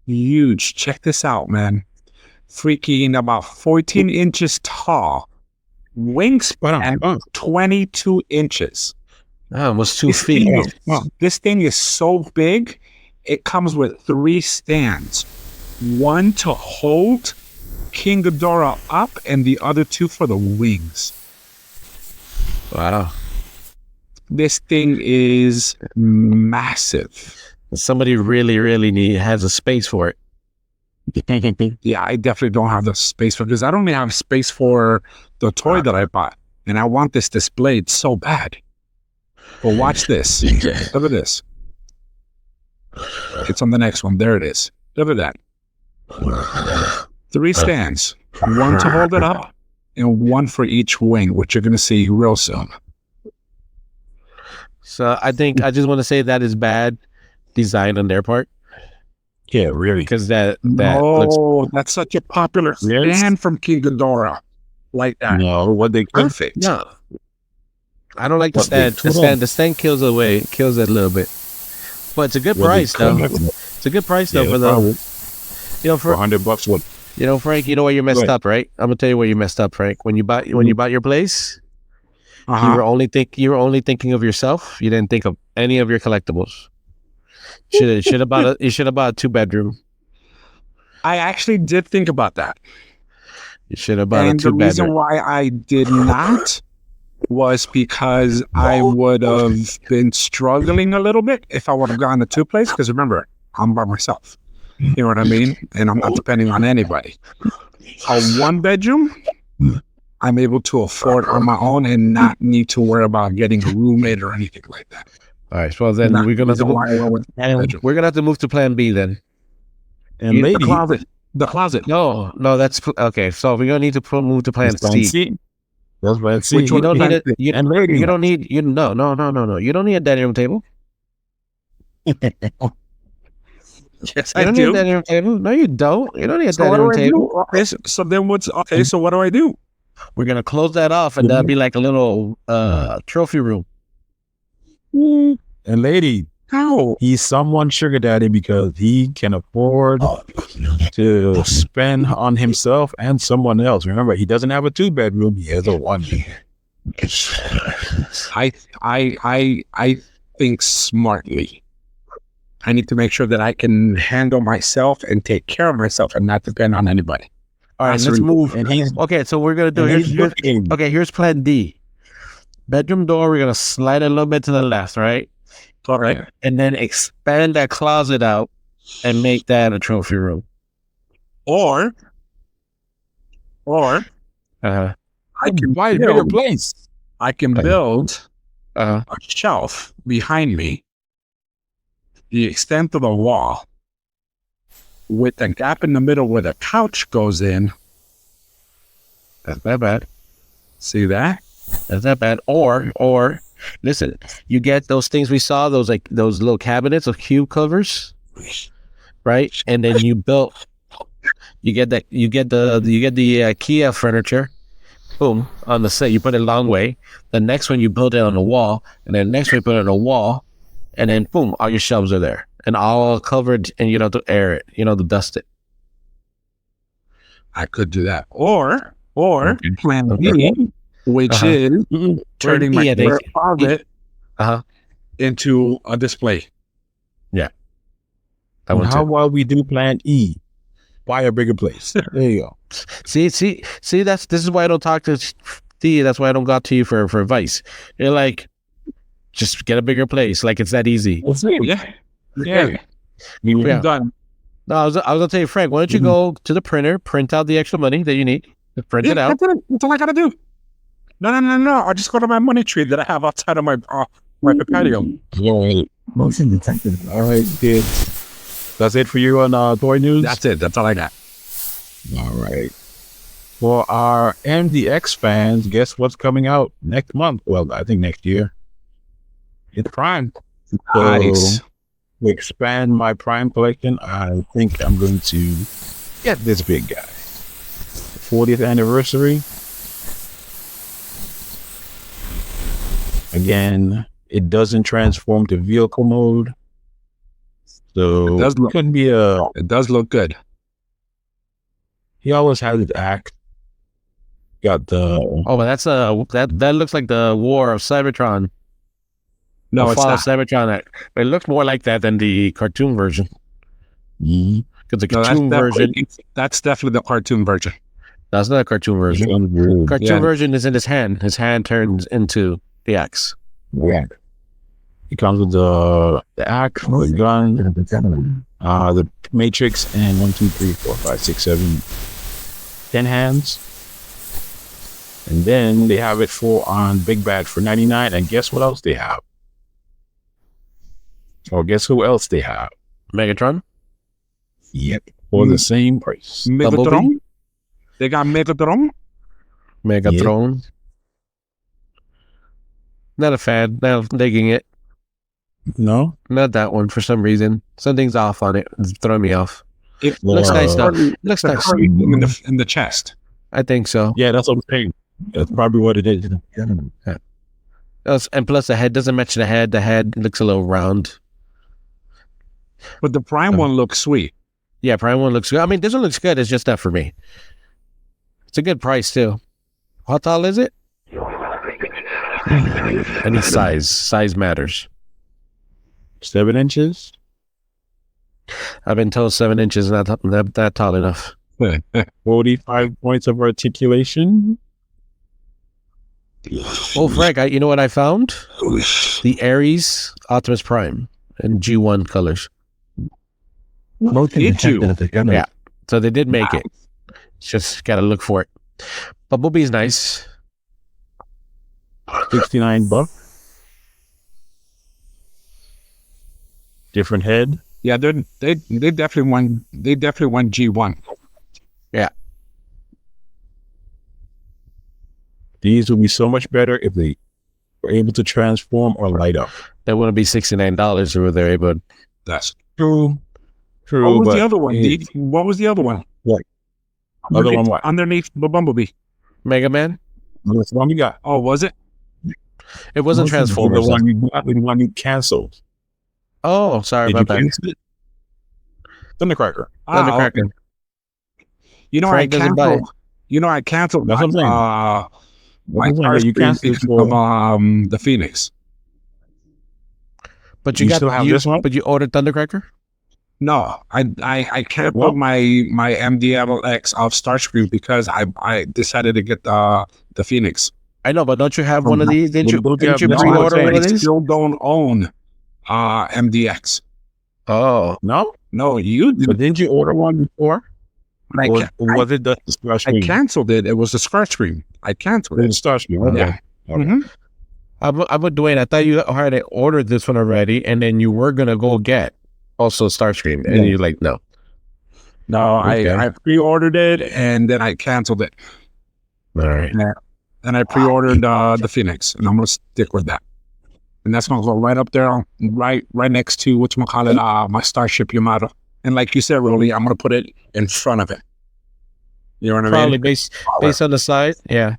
huge. Check this out, man. Freaking about 14 inches tall. Wingspan 22 inches. Almost 2 feet. This thing is so big, it comes with 3 stands. One to hold King Ghidorah up, and the other 2 for the wings. Wow. This thing is massive. Somebody really has a space for it. Yeah, I definitely don't have the space for this. I don't even have space for the toy that I bought. And I want this displayed so bad. But watch this. Look at this. It's on the next one. There it is. Look at that. 3 stands. One to hold it up and one for each wing, which you're going to see real soon. So I think I just want to say that is bad design on their part. Yeah, really. Because that looks... that's such a popular stand from King Ghidorah. Like that. No, what they perfect. Yeah. I don't like the stand. The stand kills it a little bit. But it's a good price though. It's a good price though for the for $100. What? Frank, you know where you messed up, right? I'm gonna tell you where you messed up, Frank. When you bought your place, you were only thinking of yourself. You didn't think of any of your collectibles. You should have bought a 2-bedroom. I actually did think about that. You should have bought a 2-bedroom. And the reason why I did not was because I would have been struggling a little bit if I would have gone to 2 places. Because remember, I'm by myself. You know what I mean? And I'm not depending on anybody. A 1-bedroom, I'm able to afford on my own and not need to worry about getting a roommate or anything like that. All right, so then we're gonna have to move to Plan B then. And lady, the closet. No, that's okay. So we're gonna need to move to Plan C. That's Plan C. You don't need it. You don't need. No. You don't need a dining room table. Yes, I do. Need a dining room table. No, you don't. You don't need a dining room table. Okay, so then what's okay? So what do I do? We're gonna close that off, and that'll be like a little trophy room. And lady, he's someone's sugar daddy because he can afford to spend on himself and someone else. Remember, he doesn't have a 2-bedroom; he has a 1. I think smartly. I need to make sure that I can handle myself and take care of myself and not depend on anybody. All right, let's move. Okay, so we're gonna do here's Plan D. Bedroom door, we're gonna slide it a little bit to the left, right? All right. And then expand that closet out and make that a trophy room. Or I can buy a bigger place. I can build a shelf behind me, the extent of the wall, with a gap in the middle where the couch goes in. That's not bad. See that? That's not bad. Or listen, you get those things we saw, those little cabinets of cube covers, right? And then you get the IKEA furniture. Boom, on the set, you put it a long way. The next one you build it on the wall, and then next one you put it on the wall, and then boom, all your shelves are there and all covered, and you don't have to air it, you don't have to dust it. I could do that. Or plan B, which is turning my closet into a display. Yeah. How about we do plan E? Buy a bigger place. There you go. See, this is why I don't talk to Steve. That's why I don't go to you for advice. You're like, just get a bigger place. Like, it's that easy. Yeah. Done. No, I was gonna tell you, Frank, why don't you go to the printer, print out the extra money that you need, print it out. That's all I gotta do. No. I'll just go to my money tree that I have outside of my patio. Motion detected. All right, kids. That's it for you on toy news? That's it. That's all I got. All right. For our MDX fans, guess what's coming out next month? Well, I think next year. It's Prime. Nice. So, to expand my Prime collection, I think I'm going to get this big guy. 40th anniversary. Again, it doesn't transform to vehicle mode. So it could be it does look good. He always has his axe. Got the but that's that looks like the War of Cybertron. No, the it's Fall not. of Cybertron. It looks more like that than the cartoon version. Because the cartoon version, that's definitely the cartoon version. That's not a cartoon version. Cartoon version is in his hand. His hand turns into the axe. Yeah. It comes with the axe, the gun, the matrix, and 1, 2, 3, 4, 5, 6, 7, 10 hands. And then they have it on Big Bad for $99. And guess what else they have? Or guess who else they have? Megatron? Yep. For the same price. Megatron? They got Megatron? Megatron. Yep. Not a fan. Not digging it. No? Not that one for some reason. Something's off on it. It's throwing me off. It looks nice though. Looks nice. In the chest. I think so. Yeah, that's what I'm saying. That's probably what it is. Yeah. And plus the head doesn't match the head. The head looks a little round. But the Prime one looks sweet. Yeah, Prime one looks good. I mean, this one looks good. It's just not for me. It's a good price too. How tall is it? Any size. Size matters. 7 inches? I've been told 7 inches is not tall enough. 45 points of articulation. Oh, Frank, you know what I found? The Ares Optimus Prime in G1 colors. Yeah, so they did make it. Just gotta look for it. Bumblebee's nice. $69. Different head. Yeah, they definitely won. They definitely won G1. Yeah. These would be so much better if they were able to transform or light up. That wouldn't be $69 if they're able. That's true. What was the other one? What was the other one? What? Other one what? Underneath the Bumblebee. Mega Man? That's the one we got. Oh, was it? It wasn't Transformers. The one you canceled. Oh, sorry about that. Thundercracker. Thundercracker. Okay. You know, I canceled. I canceled. That's what I'm saying. You canceled for the Phoenix. But you still have this one? But you ordered Thundercracker? No, I canceled my MDLX off Starscream because I decided to get the Phoenix. I know, but don't you have one of these? Didn't you pre-order one of these? I still don't own MDX. Oh. No, you did. But didn't you order one before? Or was it the Starscream? I canceled it. It was the Starscream. I canceled it. It was Starscream. Okay. Yeah. Okay. Mm-hmm. I'm with Dwayne. I thought you already ordered this one already, and then you were gonna go get also Starscream, and you're like, no. No, okay. I pre-ordered it, and then I canceled it. All right. and I pre-ordered the Phoenix, and I'm gonna stick with that. And that's gonna go right up there, right next to whatchamacallit, my Starship Yamato. And like you said, Rolly, I'm gonna put it in front of it. You know what I Probably mean? based on the side. Yeah.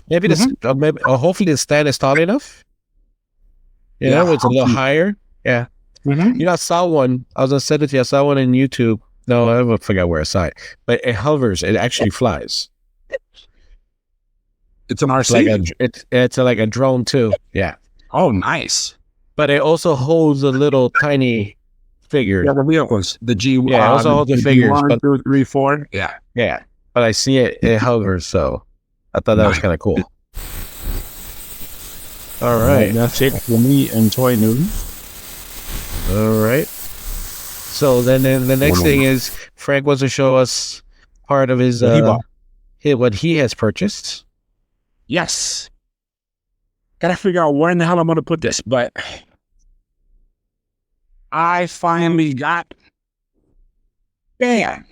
Maybe this. Hopefully the stand is tall enough. You know, it's a little higher. Yeah. Mm-hmm. You know, I saw one. I was gonna send it to you. I saw one on YouTube. No, I forgot where I saw it. But it hovers. It actually flies. It's an RC. It's like a drone too. Yeah. Oh, nice. But it also holds a little tiny figure. Yeah, the vehicles. The G. Yeah, it also holds the figures. 1, 2, 3, 4. Yeah. Yeah. But I see it hovers, so I thought that was kind of cool. All right. That's it for me and toy news. All right. So then the next thing is Frank wants to show us part of his what he has purchased. Yes. Gotta figure out where in the hell I'm gonna put this, but I finally got the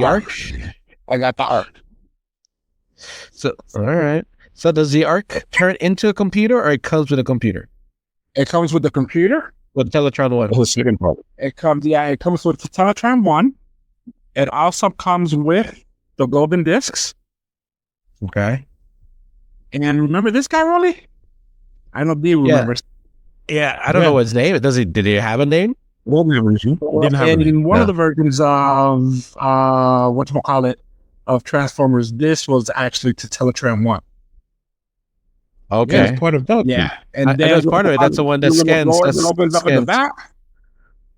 Ark. I got the Ark. So all right. So does the Ark turn into a computer, or it comes with a computer? It comes with the computer. With Teletron 1. The second part. It comes with the Teletron 1. It also comes with the golden discs. Okay. And remember this guy, Rolly? I know D remembers. Yeah, I don't know his name. Did he have a name? In one of the versions of whatchamacallit of Transformers, this was actually to Teletran 1. Okay. Yeah, it's part of that. Yeah. And then as part of it, that's the one that scans. Opens up in the back.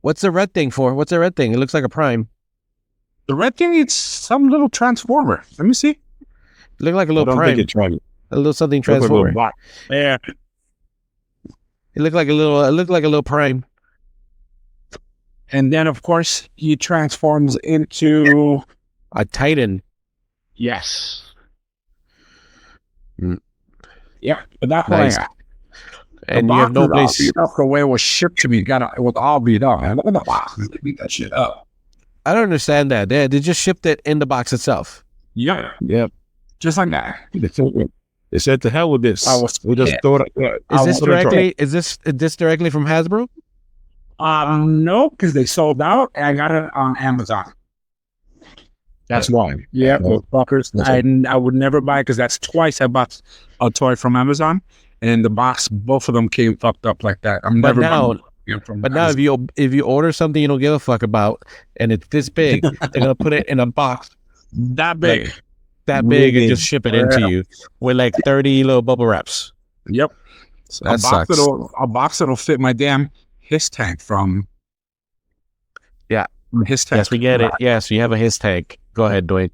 What's the red thing for? What's the red thing? It looks like a prime. The red thing, it's some little transformer. Let me see. It looked like a I little don't prime. think it's right. A little something Look like a transformer. little box. Yeah. It looked like a little prime. And then, of course, he transforms into A Titan. yes. Mm. Yeah, but that's Nice. why And you have no place. the way it was shipped to me. It was all beat up. Man. Look at the box. They beat that shit up. I don't understand that. They just shipped it in the box itself. Yeah, Yep. just like that. They said to hell with this. We just pissed. throw it. Is this directly from Hasbro? No, because they sold out, and I got it on Amazon. That's why. Yeah, Yeah. fuckers. I would never buy it because that's twice I bought a toy from Amazon, and in the box, both of them came fucked up like that. I'm But never now, buying from but now if you order something you don't give a fuck about and it's this big, they're gonna put it in a box that big. that big and Really? just ship it into you with like 30 little bubble wraps. Yep. That sucks. A box that'll fit my damn his tank from. Yeah. His tank. Yes, we get it. Yes, you have a his tank. Go ahead, Dwayne.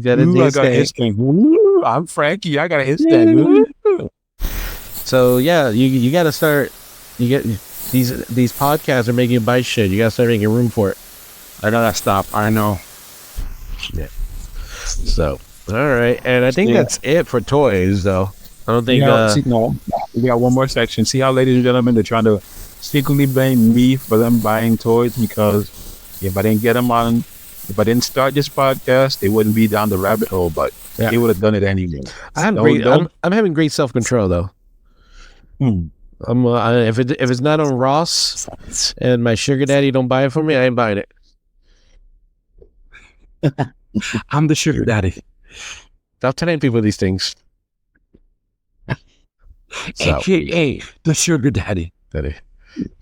That is Ooh, I his got tank. his tank. Ooh, I'm Frankie. I got a his tank. Ooh. So yeah, you got to start. You get these podcasts are making you buy shit. You got to start making room for it. I gotta stop. I know. So all right, and I think that's it for toys, though. I don't think. No, we got one more section. See how, ladies and gentlemen, they're trying to secretly blame me for them buying toys because if I didn't start this podcast, they wouldn't be down the rabbit hole, but they would have done it anyway. I'm having great self control though. If it's not on Ross and my sugar daddy don't buy it for me, I ain't buying it. I'm the sugar daddy. Stop telling people these things. So, AKA the sugar daddy.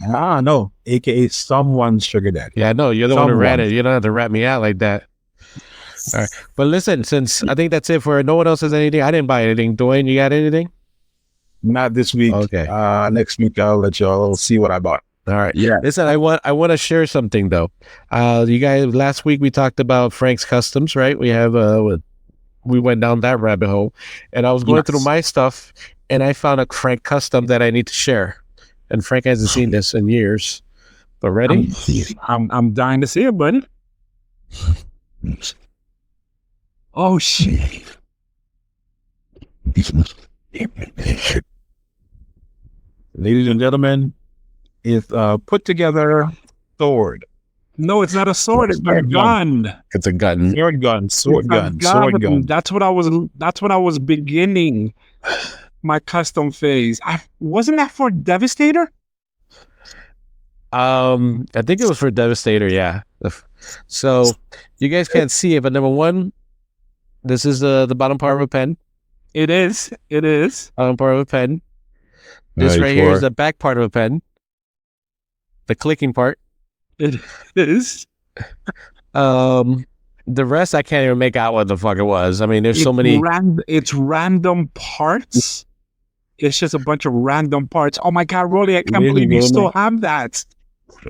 No, aka someone's sugar daddy. Yeah, no, you're the one who Someone. ran it. You don't have to rat me out like that. All right. But listen, since I think that's it for no one else has anything, I didn't buy anything. Dwayne, you got anything? Not this week. Okay. Next week I'll let y'all see what I bought. All right. Yeah. Listen, I want to share something though. You guys, last week we talked about Frank's Customs, right? We have we went down that rabbit hole, and I was going through my stuff, and I found a Frank Custom that I need to share. And Frank hasn't seen this in years. But ready? I'm dying to see it, buddy. Oh shit! Ladies and gentlemen, it's put together sword. No, it's not a sword. It's a gun. It's a gun. Sword gun, sword It's a gun, sword gun. That's what I was beginning my custom phase. Wasn't that for Devastator? I think it was for Devastator, yeah. So you guys can't see it, but number one, this is the bottom part of a pen. It is. Bottom part of a pen. This right here is the back part of a pen. The clicking part. It is. The rest I can't even make out what the fuck it was. I mean, there's so many. It's random parts. It's just a bunch of random parts. Oh my God, Rolly, I can't believe you still have that.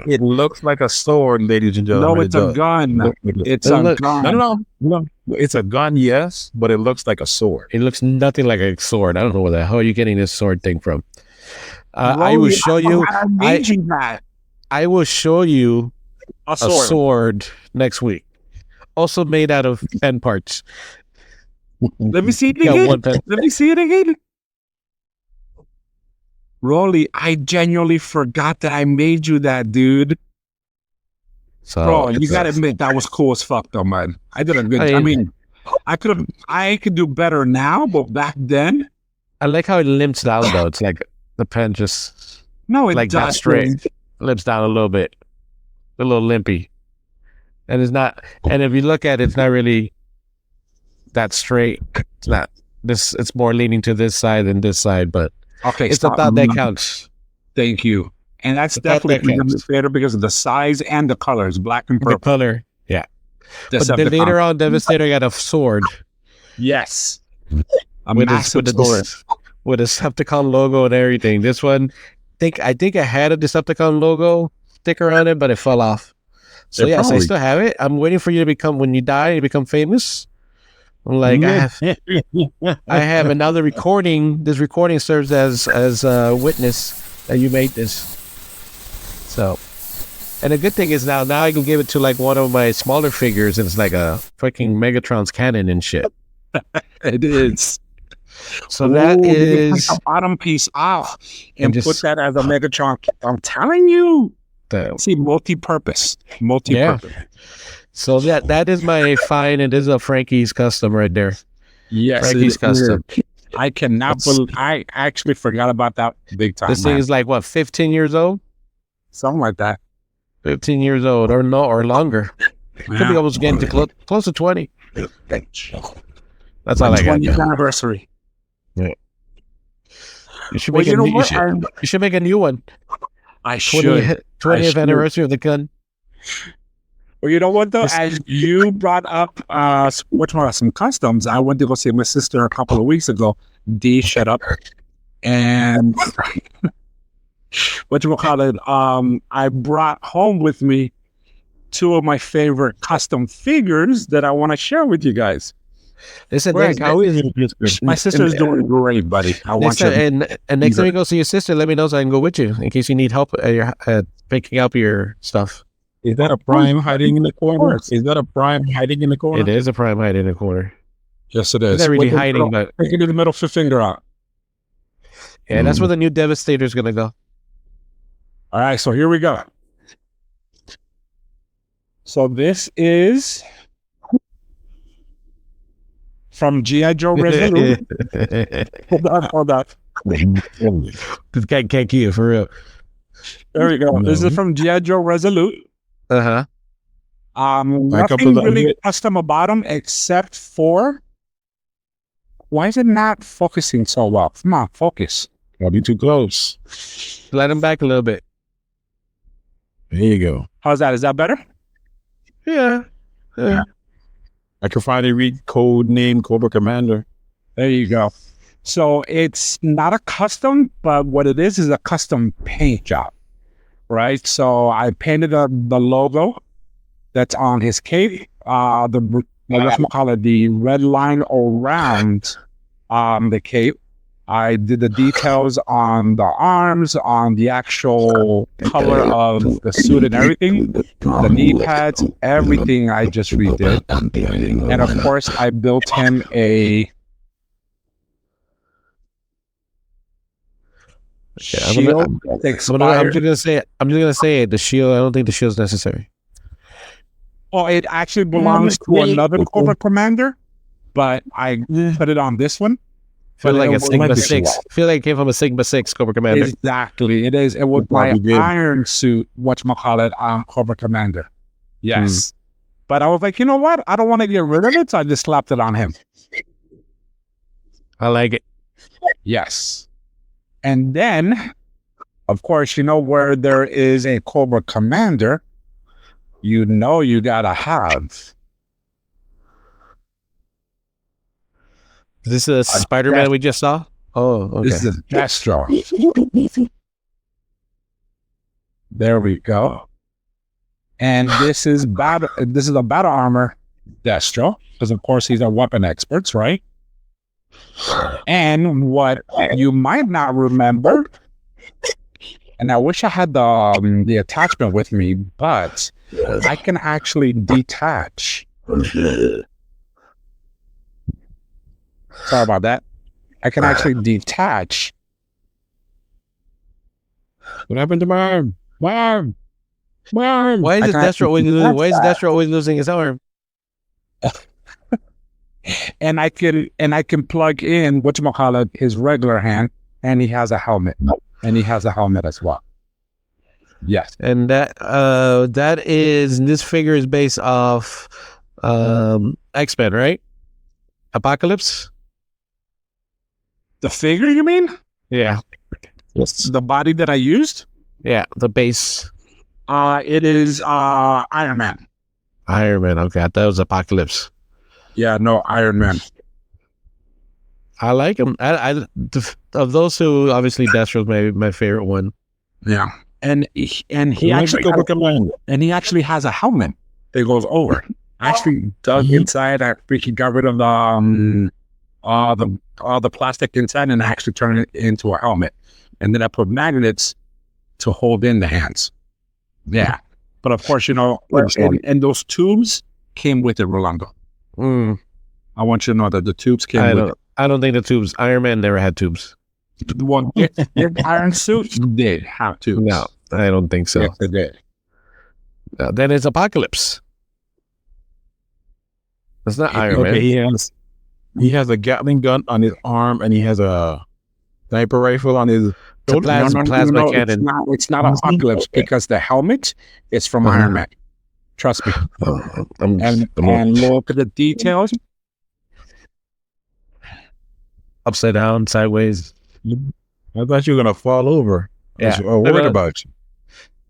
It looks like a sword, ladies and gentlemen. No, it's a gun. It's a gun. No. It's a gun, yes, but it looks like a sword. It looks nothing like a sword. I don't know where the hell you're getting this sword thing from. I Rolly, will show you. I made you that. I will show you a sword next week. Also made out of pen parts. Let me see it Yeah, again. one pen. Let me see it again. Rolly, I genuinely forgot that I made you that, dude. So, Bro, you gotta admit that was cool as fuck, though, man. I did a good. I mean, I could do better now, but back then, I like how it limps down though. It's like the pen just no, it like that doesn't. straight. Limps down a little bit, a little limpy, and it's not. And if you look at it, it's not really that straight. It's not this. It's more leaning to this side than this side, but Okay, it's the thought that counts. Thank you. And that's The thought definitely that counts. better because of the size and the colors, black and The purple. color, yeah. But then later on, Devastator got a sword Yes. A with massive the sword. with a Decepticon logo and everything. This one, I think I had a Decepticon logo sticker on it, but it fell off. So yes, I still have it. I'm waiting for you to become, when you die, you become famous. I'm like, I have another recording. This recording serves as a witness that you made this. So, and the good thing is now I can give it to like one of my smaller figures, and it's like a freaking Megatron's cannon and shit. It is. So that Ooh, is take the bottom piece off and just- put that as a Megatron. I'm telling you. the, See, multi-purpose. so that is my fine, and this is a Frankie's custom right there. Yes, Frankie's custom. I cannot believe. I actually forgot about that big time. This thing is like what, 15 years old? Something like that. 15 years old or no, or longer. Could be almost getting to close to 20. That's all I got. 20th anniversary. You should Well, make you know you what? should make a new one. I should. 20th anniversary of the gun. Well, you know what though? As you brought up some customs, I went to go see my sister a couple of weeks ago. D, shut up. And I brought home with me two of my favorite custom figures that I want to share with you guys. Listen, Greg, how is my sister's doing great, buddy. I want you. And next time you go see your sister, let me know so I can go with you in case you need help picking up your stuff. Is that a prime hiding in the corner? Is that a prime hiding in the corner? It is a prime hide in the corner. Yes, it It's is. not really hiding, but Take it to the middle finger out. yeah, that's where the new Devastator is gonna go. All right, so here we go. So this is from G.I. Joe Resolute. Hold on. This guy can't keep it for real. There we go. This is from G.I. Joe Resolute. Uh-huh. Nothing really custom about them except for, why is it not focusing so well? Come on, focus. I'll be too close. Slide him back a little bit. There you go. How's that? Is that better? Yeah. I can finally read code name Cobra Commander. There you go. So it's not a custom, but what it is a custom paint job, right? So I painted the logo that's on his cape, the red line around the cape. I did the details on the arms, on the actual color of the suit and everything, the knee pads, everything I just redid. And of course, I built him a shield. I'm just gonna say the shield. I don't think the shield's necessary. Oh, it actually belongs to another Cobra Commander, but I put it on this one. Feel But like it a was Sigma like- 6. Feel like it came from a Sigma 6 Cobra Commander. Exactly, it is. It was my Probably did. iron suit, whatchamacallit, Cobra Commander. Yes. But I was like, you know what? I don't want to get rid of it, so I just slapped it on him. I like it. Yes. And then, of course, you know, where there is a Cobra Commander, you know you gotta have. Is this a Spider-Man we just saw? Oh, okay. This is Destro. There we go. And this is a battle armor Destro, because of course he's a weapon expert, right? And what you might not remember, and I wish I had the attachment with me, but I can actually detach. Sorry about that. I can actually detach. What happened to my arm? My arm. My arm. Why is Destro always losing his arm? And I can plug in whatchamacallit, his regular hand, and he has a helmet. And he has a helmet as well. Yes. And this figure is based off X-Men, right? Apocalypse? The figure, you mean? Yeah. The body that I used? Yeah, the base. It is Iron Man. Iron Man, okay. I thought it was Apocalypse. Yeah, no, Iron Man. I like him. Of those two, obviously Destro's my favorite one. Yeah. And he actually has a helmet that goes over. I actually dug inside. I freaking got rid of all the plastic inside and I actually turned it into a helmet. And then I put magnets to hold in the hands. Yeah. But of course, you know, and those tubes came with it, Rolando. I want you to know that the tubes came with it. I don't think the tubes. Iron Man never had tubes. The one, Iron Suit did have tubes. No, I don't think so. Yes, it did. Then it's Apocalypse. That's not Iron Man. He has a Gatling gun on his arm and he has a sniper rifle on his Plasma cannon. It's not Apocalypse because the helmet is from Iron Man. Trust me. And look at the details. Upside down, sideways. I thought you were gonna fall over. Yeah. I was worried about you.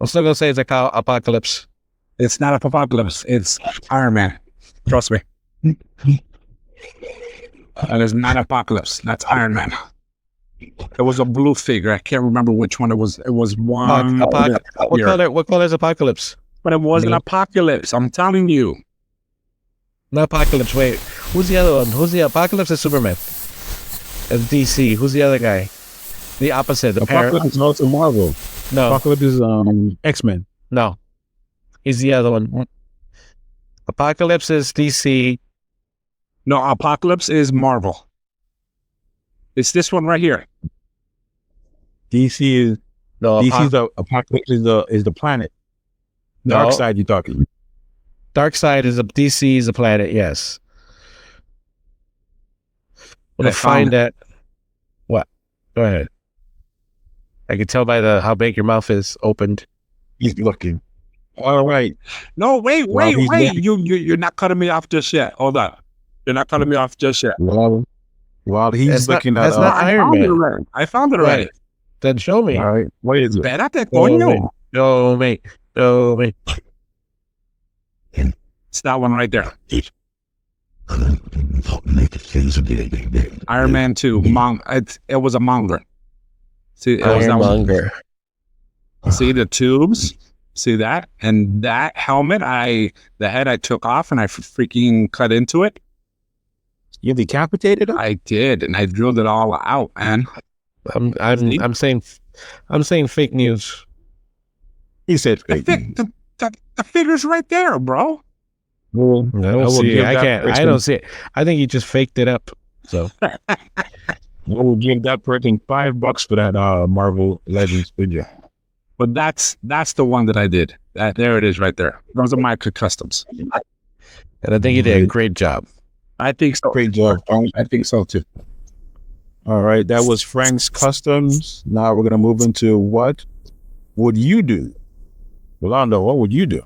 I'm still gonna say it's Apocalypse. It's not Apocalypse. It's Iron Man. Trust me. And it's not Apocalypse. That's Iron Man. It was a blue figure. I can't remember which one it was. It was one. What color is Apocalypse? But it wasn't Apocalypse. I'm telling you. Not Apocalypse. Wait, who's the other one? Who's the Apocalypse? Is Superman? It's DC. Who's the other guy? The opposite. The Apocalypse is also Marvel. No. Apocalypse is X-Men. No. He's the other one. Apocalypse is DC. No, Apocalypse is Marvel. It's this one right here. DC is Apocalypse is the planet. No. Dark side you're talking. Darkseid is DC is a planet, yes. When I find that, what? Go ahead. I can tell by how big your mouth is opened. He's looking. All right. No, wait. You're not cutting me off just yet. Hold on. You're not cutting me off just yet. While he's looking that's not Iron Man. I found it already. Then show me. All right. What is it? Espérate, coño. Show me. It's that one right there. Iron Man 2. It was a manga. See, it was that one. See the tubes? See that? And that helmet, the head I took off and I freaking cut into it. You decapitated him? I did, and I drilled it all out, man. I'm saying fake news. He said fake. The figure's right there, bro. Well, I don't see it. I don't see it. I think you just faked it up. So I will give that person $5 for that Marvel Legends figure. But that's the one that I did. There it is right there. Those are my customs. And I think you did a great job. I think so. Great job. I think so too. All right, that was Frank's customs. Now we're gonna move into what would you do? Rolando, what would you do?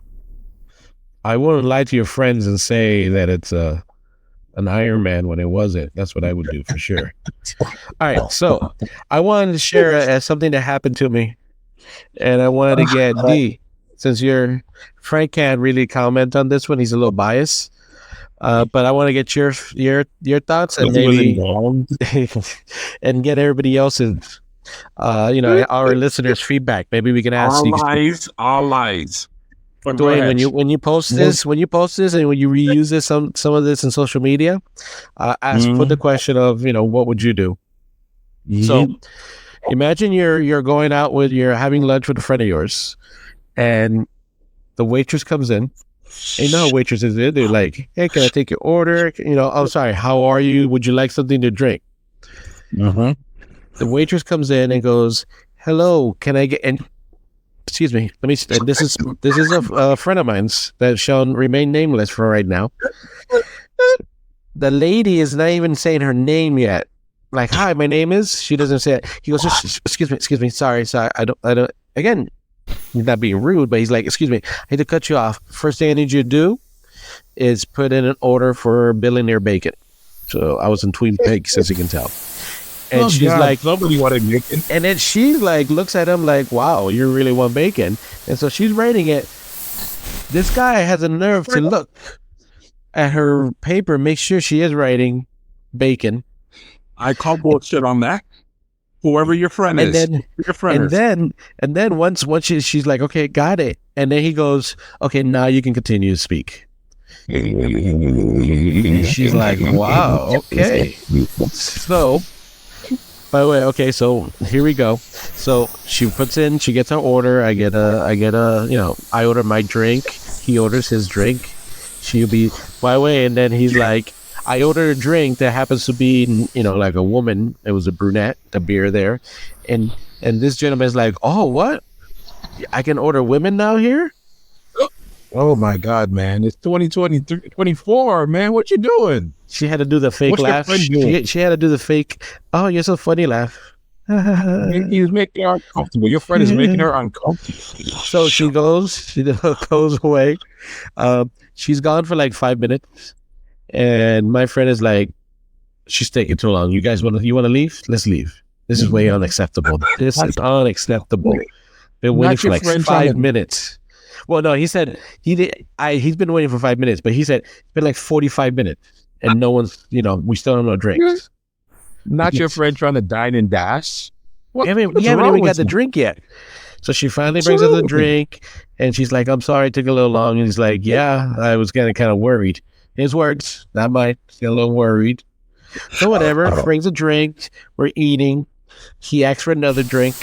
I wouldn't lie to your friends and say that it's an Iron Man when it wasn't. That's what I would do for sure. All right, so I wanted to share something that happened to me, and I wanted to get D, since Frank can't really comment on this one. He's a little biased, but I want to get your thoughts and maybe and get everybody else's, our listeners' feedback. Maybe we can ask All lies. But Dwayne, when you post this, and when you reuse this some of this in social media, put the question of what would you do? So imagine you're going out you're having lunch with a friend of yours, and the waitress comes in. And you know how waitresses are? They're like, "Hey, can I take your order? I'm sorry, how are you? Would you like something to drink?" The waitress comes in and goes, "Hello, can I get?" And excuse me, let me. This is a friend of mine's that shall remain nameless for right now. The lady is not even saying her name yet. Like, "Hi, my name is." She doesn't say it. He goes, "Excuse me, sorry. I don't." Again, he's not being rude, but he's like, "Excuse me, I hate to cut you off. First thing I need you to do is put in an order for Billionaire Bacon." So I was in Twin Peaks, as you can tell. And she's like, somebody wanted bacon. And then she looks at him like, "Wow, you really want bacon?" And so she's writing it. This guy has a nerve to look at her paper, make sure she is writing bacon. I call bullshit on that. Whoever your friend is. And then once she's like, "Okay, got it." And then he goes, "Okay, now you can continue to speak." She's like, "Wow, okay." So, by the way, okay, so here we go. So she gets her order. I order my drink. He orders his drink. She'll be, by the way, and then he's like, I ordered a drink that happens to be, like a woman. It was a brunette, the beer there. And this gentleman's like, "Oh, what? I can order women now here?" Oh my God, man. It's 2023, 24, man. What you doing? She had to do the fake What's your laugh. friend doing? She had to do the fake, "Oh, you're so funny" laugh. He's making her uncomfortable. Your friend is making her uncomfortable. So she goes away. She's gone for like 5 minutes. And my friend is like, "She's taking too long. You guys want to leave? Let's leave. This is way unacceptable. This is unacceptable." Been waiting for like 5 minutes. Well, no, he said he's been waiting for 5 minutes, but he said it's been like 45 minutes and no one's, we still don't know drinks. Not your friend trying to dine and dash. We haven't even got the drink yet. So she finally brings up the drink and she's like, "I'm sorry it took a little long." And he's like, "Yeah, I was getting kind of worried." His words, not mine. Still a little worried. So whatever, brings a drink. We're eating. He asks for another drink.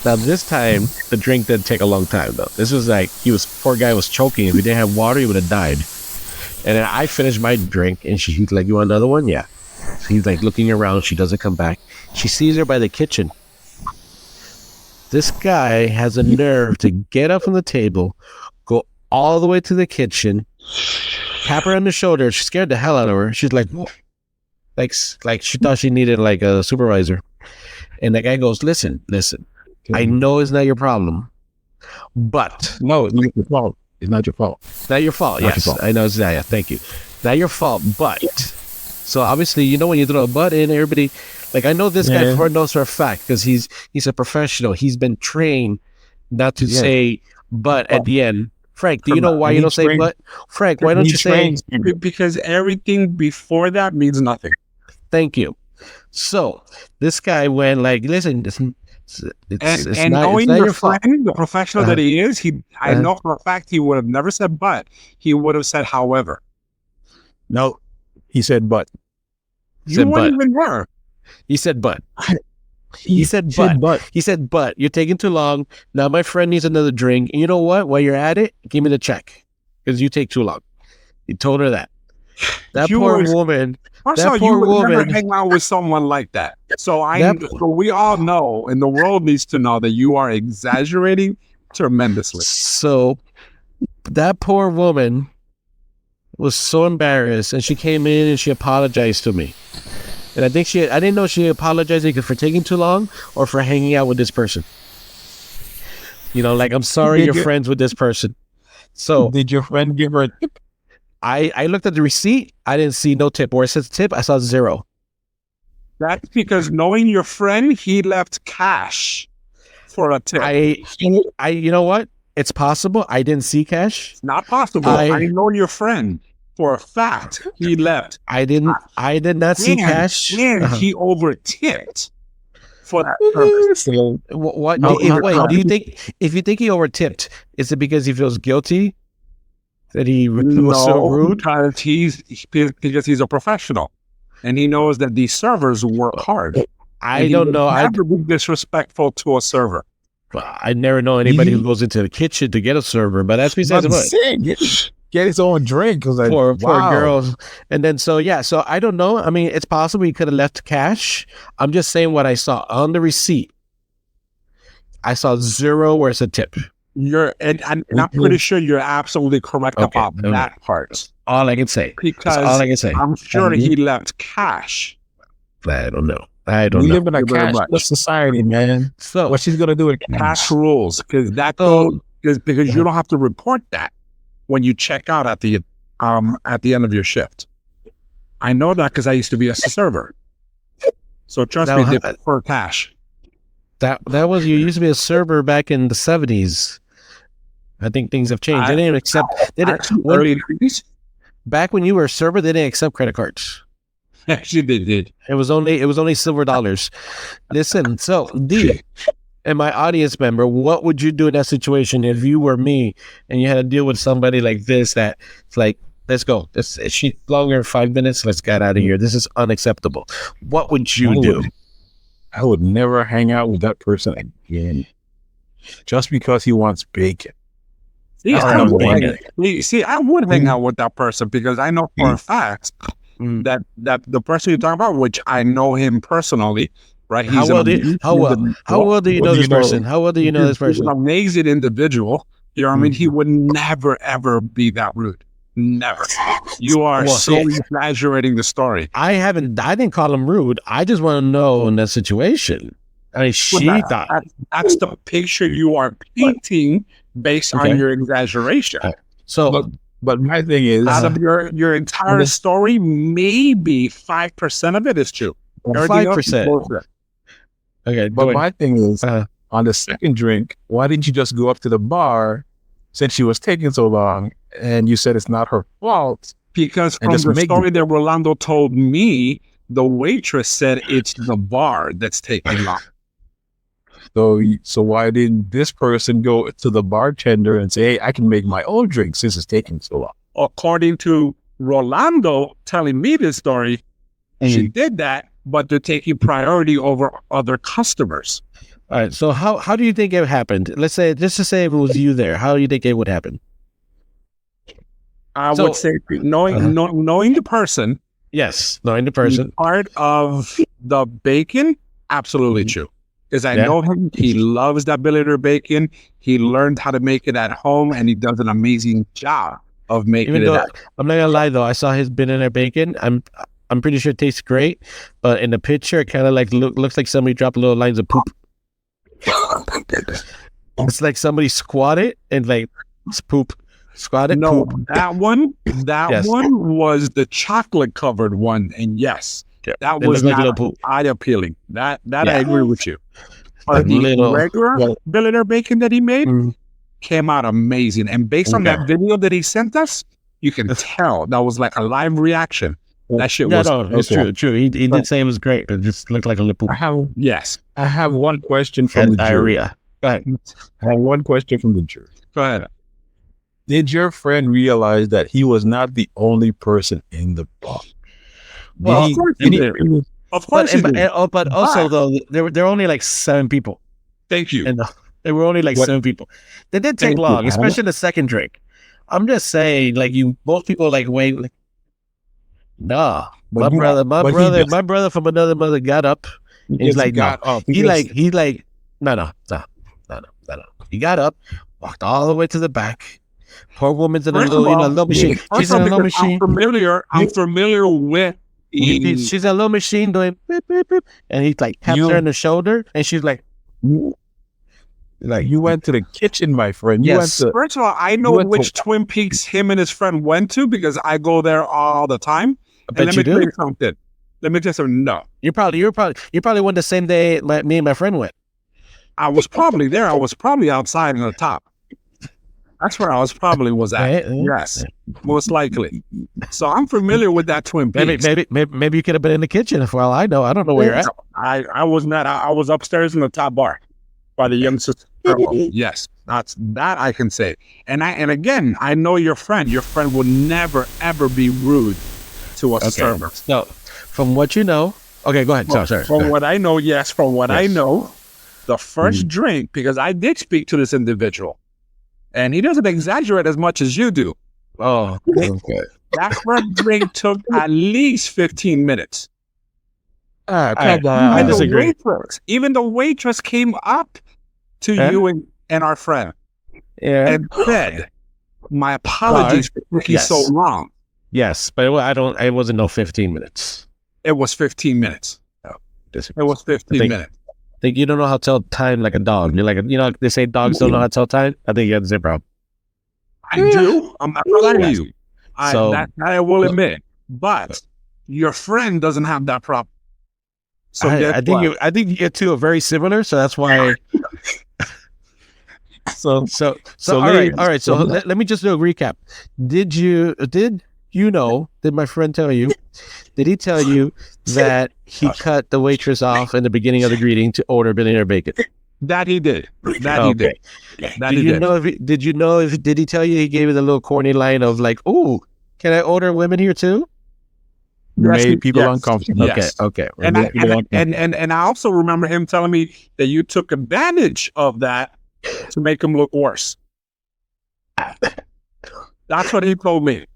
Now this time, the drink didn't take a long time though. This was like, poor guy was choking. If he didn't have water, he would have died. And then I finished my drink and he's like, "You want another one?" Yeah. So he's like looking around. She doesn't come back. She sees her by the kitchen. This guy has a nerve to get up from the table, go all the way to the kitchen, tap her on the shoulder. She scared the hell out of her. She's like, "Whoa." like she thought she needed like a supervisor. And the guy goes, listen, I know it's not your problem, but no, it's not your fault. It's not your fault. It's not your fault. Yes, your fault. I know it's not. Yeah, thank you. Not your fault, but so obviously, when you throw a butt in, everybody, like, I know this guy knows for a fact because he's a professional. He's been trained not to say but at the end. Frank, do you know why you don't say but? Frank, why don't you say? Because everything before that means nothing. Thank you. So this guy went like, listen, it's knowing your friend, the professional that he is, I know for a fact he would have never said but. He would have said however. No, he said but. You weren't even there. He said but. He said but. He said but. You're taking too long. Now my friend needs another drink. And you know what? While you're at it, give me the check because you take too long. He told her that. That You poor were- woman. Also, That you poor would never woman. hang out with someone like that. So That- so we all know, and the world needs to know that you are exaggerating tremendously. So that poor woman was so embarrassed, and she came in and she apologized to me. And I didn't know she apologized for taking too long or for hanging out with this person. You know, like, I'm sorry Did you're you- friends with this person. So Did your friend give her a tip? I looked at the receipt. I didn't see no tip. Where it says tip, I saw 0. That's because knowing your friend, he left cash for a tip. You know what? It's possible. I didn't see cash. It's not possible. I know your friend for a fact. He left. I did not see cash. And Uh-huh. he over tipped for that purpose. What? No, Do you think, if you think he over tipped, is it because he feels guilty that he was so rude? Because he's a professional, and he knows that these servers work hard. I don't know. Never be disrespectful to a server. I never know anybody who goes into the kitchen to get a server, but that's besides the point. Get his own drink. Like, Poor wow. girls. And then so I don't know. I mean, it's possible he could have left cash. I'm just saying what I saw on the receipt. I saw 0 where it's a tip. And I'm pretty sure you're absolutely correct Okay. about that part. All I can say. Because That's all I can say. I'm sure he left cash. I don't know. We live in a Thank you very cashless much. society, man. So What she's gonna do with Cash rules, because because you don't have to report that when you check out at the end of your shift. I know that because I used to be a server. So trust Now, me, they prefer cash. that was, you used to be a server back in the 70s. I think things have changed. They didn't accept. Early 90s? Back when you were a server, they didn't accept credit cards. Actually, they did. It was only silver dollars. Listen, so D and my audience member, what would you do in that situation if you were me and you had to deal with somebody like this? That it's like, let's go. She's longer than 5 minutes. Let's get out of here. This is unacceptable. What would you do? I would never hang out with that person again, just because he wants bacon. See, That's I number would one. I would hang out with that person because I know for a fact that the person you're talking about, which I know him personally, right? How well do you know this person? How well do you know this He's person? an amazing individual. You know what I mean? He would never, ever be that rude. Never. You are so exaggerating the story. I didn't call him rude. I just want to know in that situation. I mean, That's the picture you are painting based on your exaggeration. So, but my thing is, Out of your entire story, maybe 5% of it is true. Everything else is 5%. bullshit. Okay, but my thing is, on the second drink, why didn't you just go up to the bar since she was taking so long and you said it's not her fault? Because from the story that Rolando told me, the waitress said it's the bar that's taking long. So why didn't this person go to the bartender and say, hey, I can make my own drink since it's taking so long? According to Rolando telling me this story, she did that, but they're taking priority over other customers. All right. So how do you think it happened? Just to say if it was you there, how do you think it would happen? I would say knowing the person. Yes, knowing the person. Part of the bacon, absolutely true. Because I know him, he loves that Billionaire Bacon. He learned how to make it at home, and he does an amazing job of making it. I'm not gonna lie though, I saw his Billionaire Bacon. I'm pretty sure it tastes great, but in the picture, it kind of like looks like somebody dropped little lines of poop. It's like somebody squatted and like poop. Squatted poop. That one was the chocolate covered one, and that was not eye appealing. That I agree with you. But the regular Billionaire Bacon that he made came out amazing, and based on that video that he sent us, you can tell that was like a live reaction. That shit was. It's true. He did say it was great, but it just looked like a lip poop. I have one question from the jury. Go ahead. I have one question from the jury. Go ahead. Did your friend realize that he was not the only person in the bar? Well, of course he did. Of course, but also though, there were only like 7 people. Thank you. And there were only like 7 people. They did take long, especially the second drink. I'm just saying, like most people like wait. Like, No, But my brother from another mother got up. And he's like, no. up. He's like, no. He got up, walked all the way to the back. Poor woman's in a little machine. She's in a little machine. I'm familiar with. She's in a little machine doing beep, beep, beep, and he like taps her in the shoulder, and she's like, you went to the kitchen, my friend. Yes. First of all, I know which Twin Peaks him and his friend went to because I go there all the time. I bet you do. Let me tell you something. No, you probably went the same day me and my friend went. I was probably there. I was probably outside on the top. That's where I was at. Right? Yes, most likely. So I'm familiar with that Twin Peaks. Maybe you could have been in the kitchen. For all I know, I don't know where you're at. I was not. I was upstairs in the top bar by the young sister. Yes, that I can say. And again, I know your friend. Your friend would never ever be rude to a server. No, from what you know. Okay, go ahead. Sorry. From what I know, yes. From what I know, the first drink, because I did speak to this individual, and he doesn't exaggerate as much as you do. Oh, okay. That first drink took at least 15 minutes. I disagree. Even the waitress came up to you and our friend and said, "My apologies for taking so long." Yes, but it wasn't no 15 minutes. It was 15 minutes. No, it was 15 minutes. I think you don't know how to tell time like a dog. You're like, they say dogs don't know how to tell time. I think you have the same problem. I do. I'm not gonna lie to you. That I will admit. But your friend doesn't have that problem. So I think you two are very similar. So that's why. So all right. So let me just do a recap. Did my friend tell you? Did he tell you that he cut the waitress off in the beginning of the greeting to order Billionaire Bacon? That he did. He did. Did he tell you he gave you the little corny line of like, "Ooh, can I order women here too?" Made people uncomfortable. Yes. Okay. And I also remember him telling me that you took advantage of that to make him look worse. That's what he told me.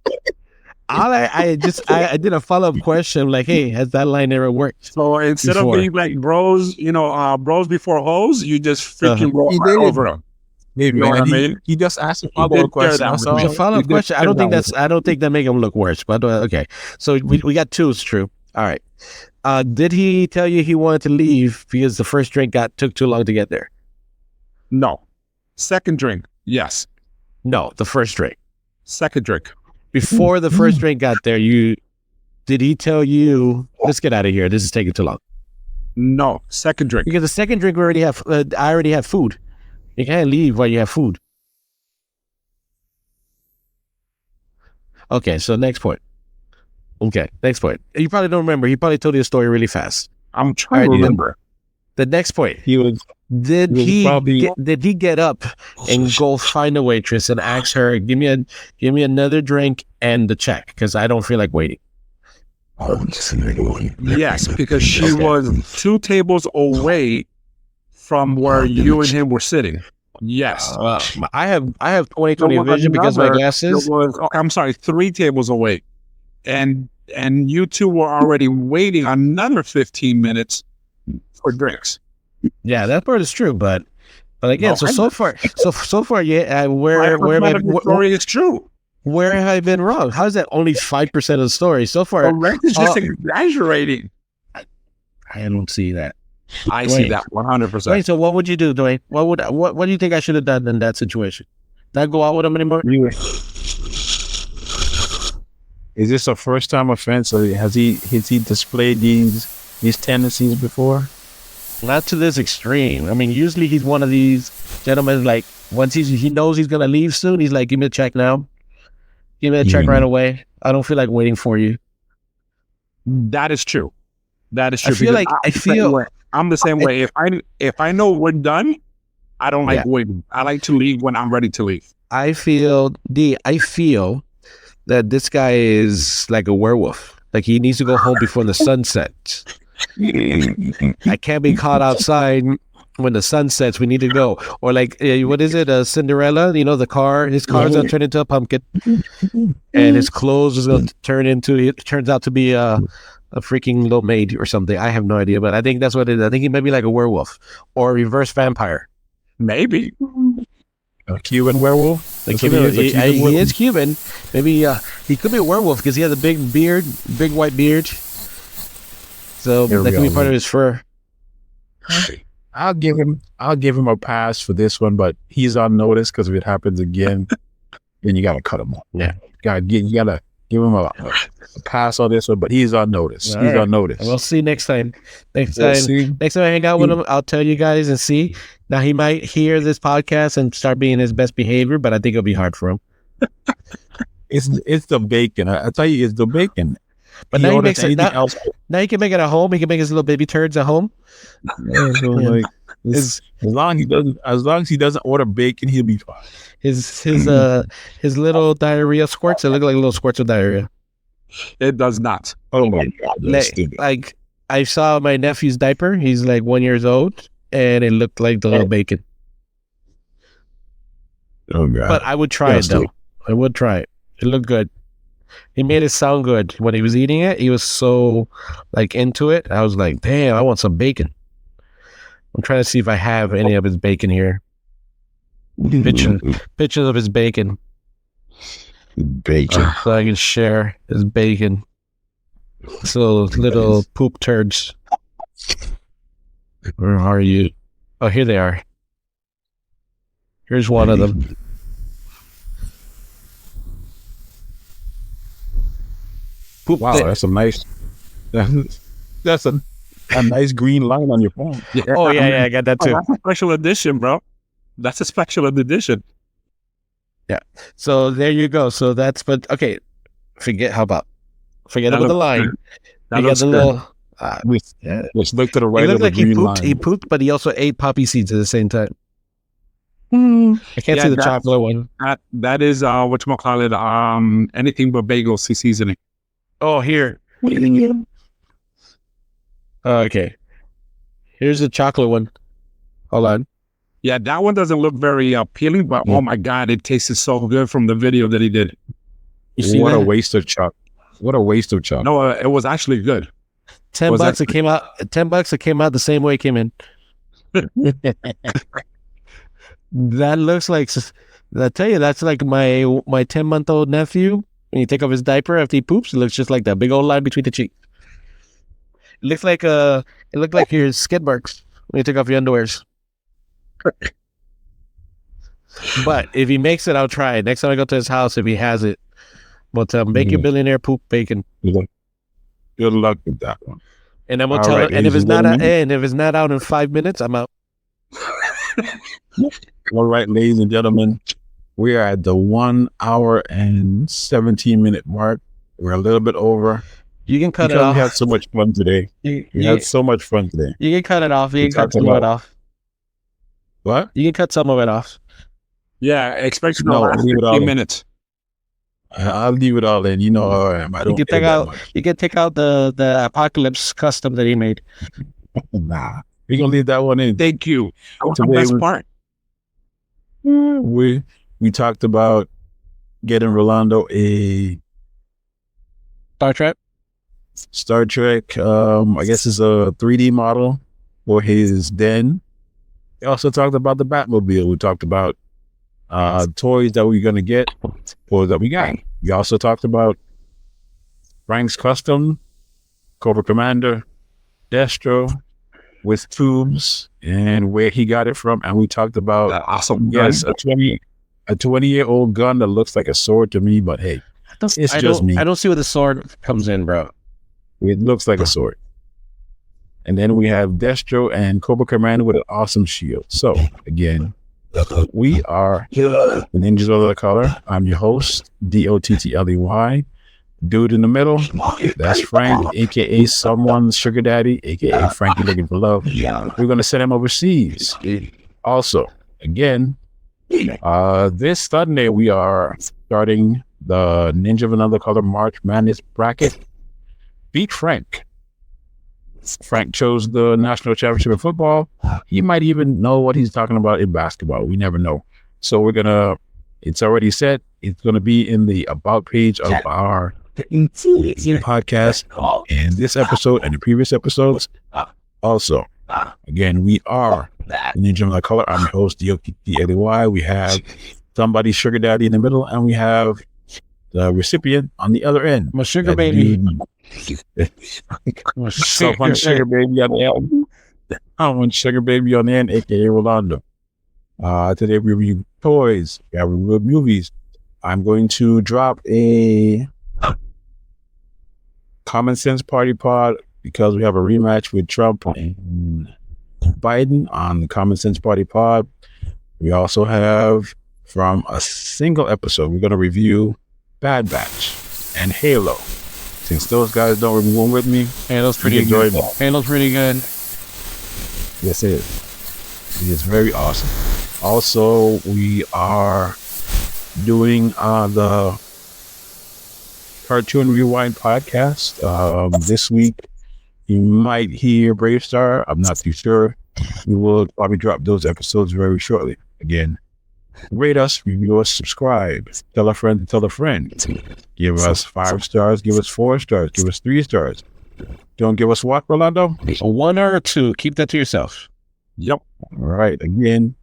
I did a follow-up question like, hey, has that line ever worked? So instead of being like bros, bros before hoes, you just freaking roll over them. Maybe, what I mean? He just asked a follow-up question. A follow-up question. I don't think that make him look worse. But okay, so we got two. It's true. All right. Did he tell you he wanted to leave because the first drink took too long to get there? No. Second drink, yes. No, the first drink. Second drink. Before the first drink got there, did he tell you, let's get out of here, this is taking too long? No, second drink. Because the second drink I already have food. You can't leave while you have food. Okay, so next point. Okay, next point. You probably don't remember. He probably told you the story really fast. I'm trying to remember. The next point. Did he get up and go find a waitress and ask her, give me another drink and the check because I don't feel like waiting? Yes, because she was 2 tables away from where you and him were sitting. Yes. I have 20/20 vision because of my glasses. I'm sorry, 3 tables away. And you two were already waiting another 15 minutes for drinks. Yeah, that part is true, but again, so far, yeah. Where story is true. Where have I been wrong? How is that only 5% of the story so far? Rex is just exaggerating. I don't see that. I see that 100%. Wait, so what would you do, Dwayne? What do you think I should have done in that situation? Not go out with him anymore? Is this a first time offense, or has he displayed these tendencies before? Not to this extreme. I mean, usually he's one of these gentlemen, like, once he knows he's going to leave soon, he's like, give me a check now. Give me a check right away. I don't feel like waiting for you. That is true. I feel I'm the same way. If I know we're done, I don't like waiting. I like to leave when I'm ready to leave. I feel that this guy is like a werewolf. Like he needs to go home before the sun sets. I can't be caught outside when the sun sets, we need to go. Or like, what is it? Cinderella, the car, his car's going to turn into a pumpkin and his clothes is going to it turns out to be a freaking little maid or something. I have no idea, but I think that's what it is. I think he might be like a werewolf or a reverse vampire. Maybe. A Cuban werewolf? He is Cuban. Maybe he could be a werewolf because he has a big white beard. So that could be part of his fur. I'll give him a pass for this one, but he's on notice because if it happens again, then you gotta cut him off. Yeah, you gotta give him a pass on this one, but he's on notice. On notice. We'll see next time. Next time I hang out with him, I'll tell you guys and see. Now he might hear this podcast and start being his best behavior, but I think it'll be hard for him. It's the bacon. I tell you, it's the bacon. But now he makes it. Now he can make it at home. He can make his little baby turds at home. Yeah, so like, as long as he doesn't order bacon, he'll be fine. His little diarrhea squirts. They look like little squirts of diarrhea. It does not. Oh my God! Like I saw my nephew's diaper. He's like 1 year old, and it looked like the little bacon. Oh God! But I would try it though. I would try it. It looked good. He made it sound good when he was eating it. He was so like into it. I was like, damn, I want some bacon. I'm trying to see if I have any of his bacon here. Pictures of his bacon. Bacon. So I can share his bacon. So little poop turds. Where are you? Oh, here they are. Here's one of them. Poop. Wow, that's a nice. That's a nice green line on your phone. Yeah. Oh yeah, I got that too. That's a special edition, bro. That's a special edition. Yeah. So there you go. So that's okay. Forget about the line. That you got the little. Let's look to the right of the green line. He pooped, but he also ate poppy seeds at the same time. I can't see the chocolate one. That is whatchamacallit, anything but bagel seasoning. Oh, here. Okay. Here's the chocolate one. Hold on. Yeah, that one doesn't look very appealing, but oh my God, it tasted so good from the video that he did. You see what a waste of chocolate. What a waste of chocolate. No, it was actually good. $10 it came out. $10 it came out the same way it came in. That looks like, I tell you, that's like my 10-month-old nephew. When you take off his diaper after he poops, it looks just like that big old line between the cheeks. It looks like your skid marks when you take off your underwears. But if he makes it, I'll try it. Next time I go to his house, if he has it, we'll tell him, make your billionaire poop bacon. Good luck with that one. And then we'll tell him, and if it's not out in 5 minutes, I'm out. All right, ladies and gentlemen, we are at the 1 hour and 17-minute mark. We're a little bit over. You can cut it off. We had so much fun today. We had so much fun today. You can cut it off. You can cut some of it off. What? You can cut some of it off. Yeah, expect leave it all 15 minutes. I'll leave it all in. You know how I am. I don't. You can take out the Apocalypse custom that he made. Nah, we're gonna leave that one in. Thank you. That was the best part. We talked about getting Rolando a Star Trek. I guess it's a 3D model for his den. We also talked about the Batmobile. We talked about toys that we're gonna get or that we got. We also talked about Frank's custom Cobra Commander Destro with tubes and where he got it from, and we talked about that awesome gun. Yes, a 20-year-old gun that looks like a sword to me, but hey, it's just me. I don't see where the sword comes in, bro. It looks like a sword. And then we have Destro and Cobra Commander with an awesome shield. So again, we are the Ninjas of the Color. I'm your host, Dottley. Dude in the middle, that's Frank, aka someone's sugar daddy, aka Frankie looking for love. We're gonna send him overseas. Also, again, this Sunday we are starting the Ninja of Another Color March Madness bracket. Beat Frank. Frank chose the national championship in football. He might even know what he's talking about in basketball. We never know. So it's already set. It's going to be in the about page of our podcast and this episode and the previous episodes. Also, again, we are Ninja of Color. I'm your host, D-O-T-T-L-E-Y. We have somebody sugar daddy in the middle, and we have the recipient on the other end. My sugar baby. Someone sugar baby on the end. Someone sugar baby on the end, aka Rolando. Today we review toys. We review movies. I'm going to drop a Common Sense Party Pod because we have a rematch with Trump and Biden on the Common Sense Party Pod. We also have, from a single episode, we're going to review Bad Batch and Halo. Since those guys don't review one with me, Halo's pretty good. Halo's pretty good. Yes, it is. It is very awesome. Also, we are doing the Cartoon Rewind podcast. This week, you might hear Brave Star. I'm not too sure. We will probably drop those episodes very shortly. Again, rate us, review us, subscribe, tell a friend to tell a friend. Give us 5 stars, give us 4 stars, give us 3 stars. Don't give us what, Rolando? 1 or 2. Keep that to yourself. Yep. All right. Again,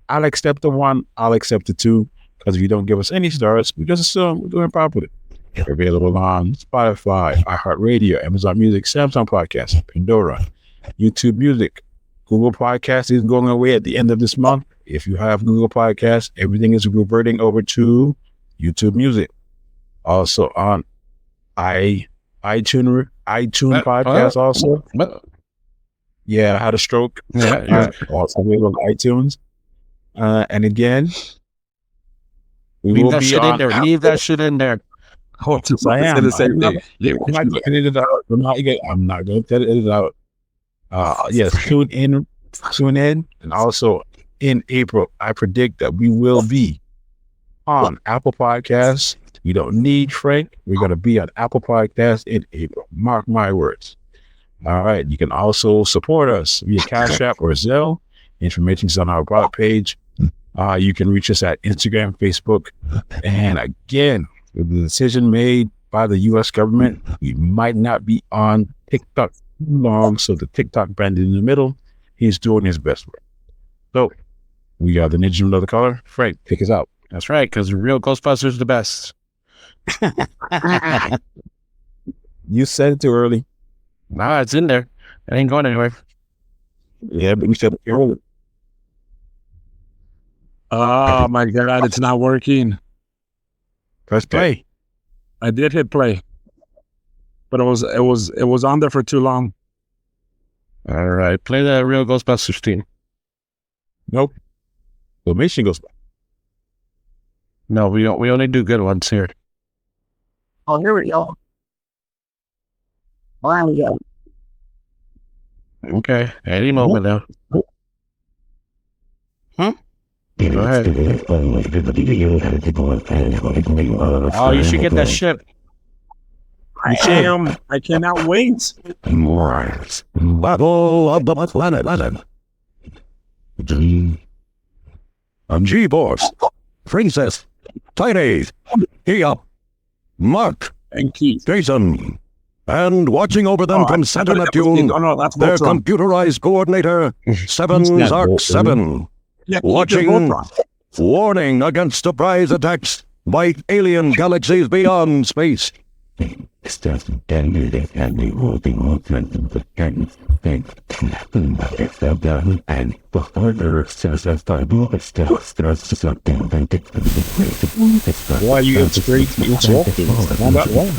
I'll accept the 1. I'll accept the 2. Because if you don't give us any stars, we just assume we're doing properly. We're available on Spotify, iHeartRadio, Amazon Music, Samsung Podcast, Pandora, YouTube Music. Google Podcast is going away at the end of this month. If you have Google Podcasts, everything is reverting over to YouTube Music. Also on iTunes Podcast also. Yeah, I had a stroke. Yeah. Also available on iTunes. And again, leave that shit in there. Leave that shit in there. I am. I'm not getting it out. I'm not going to edit it out. Yes, tune in. And also in April, I predict that we will be on Apple Podcasts. We don't need Frank. We're going to be on Apple Podcasts in April. Mark my words. All right. You can also support us via Cash App or Zelle. Information is on our blog page. You can reach us at Instagram, Facebook. And again, with the decision made by the U.S. government, we might not be on TikTok long. So the TikTok bandit in the middle, he's doing his best work. So we are the Ninja of the Color. Frank, pick us out. That's right, because real Ghostbusters is the best. You said it too early. Nah, it's in there. It ain't going anywhere. Yeah, but we said it early. Oh my God, it's not working. Press play. I did hit play, but it was on there for too long. All right, play the real Ghostbusters theme. Nope. Filmation goes back. No, we only do good ones here. Oh, here we go. There we go. Okay, any moment now. Huh? Go ahead. Oh, you should get that ship. I cannot wait. Battle of the Planet. G-Boss, Princess, Tiny, Kia, Mark, And Keith. Jason, and watching over them from Center Neptune, that's their Voltron. computerized coordinator, 7 Zark 7, Yeah, watching, warning against surprise attacks by alien galaxies beyond space. Why you get straight to each walking? Not that long.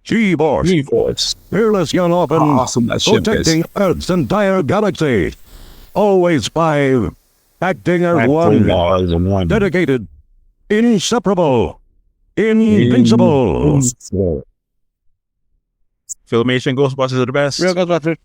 G-Force, fearless young orphan, Awesome, that ship is. protecting Earth's entire galaxy. Always 5, acting as one, dedicated, inseparable, invincible. Filmation Ghostbusters are the best. Real Ghostbusters.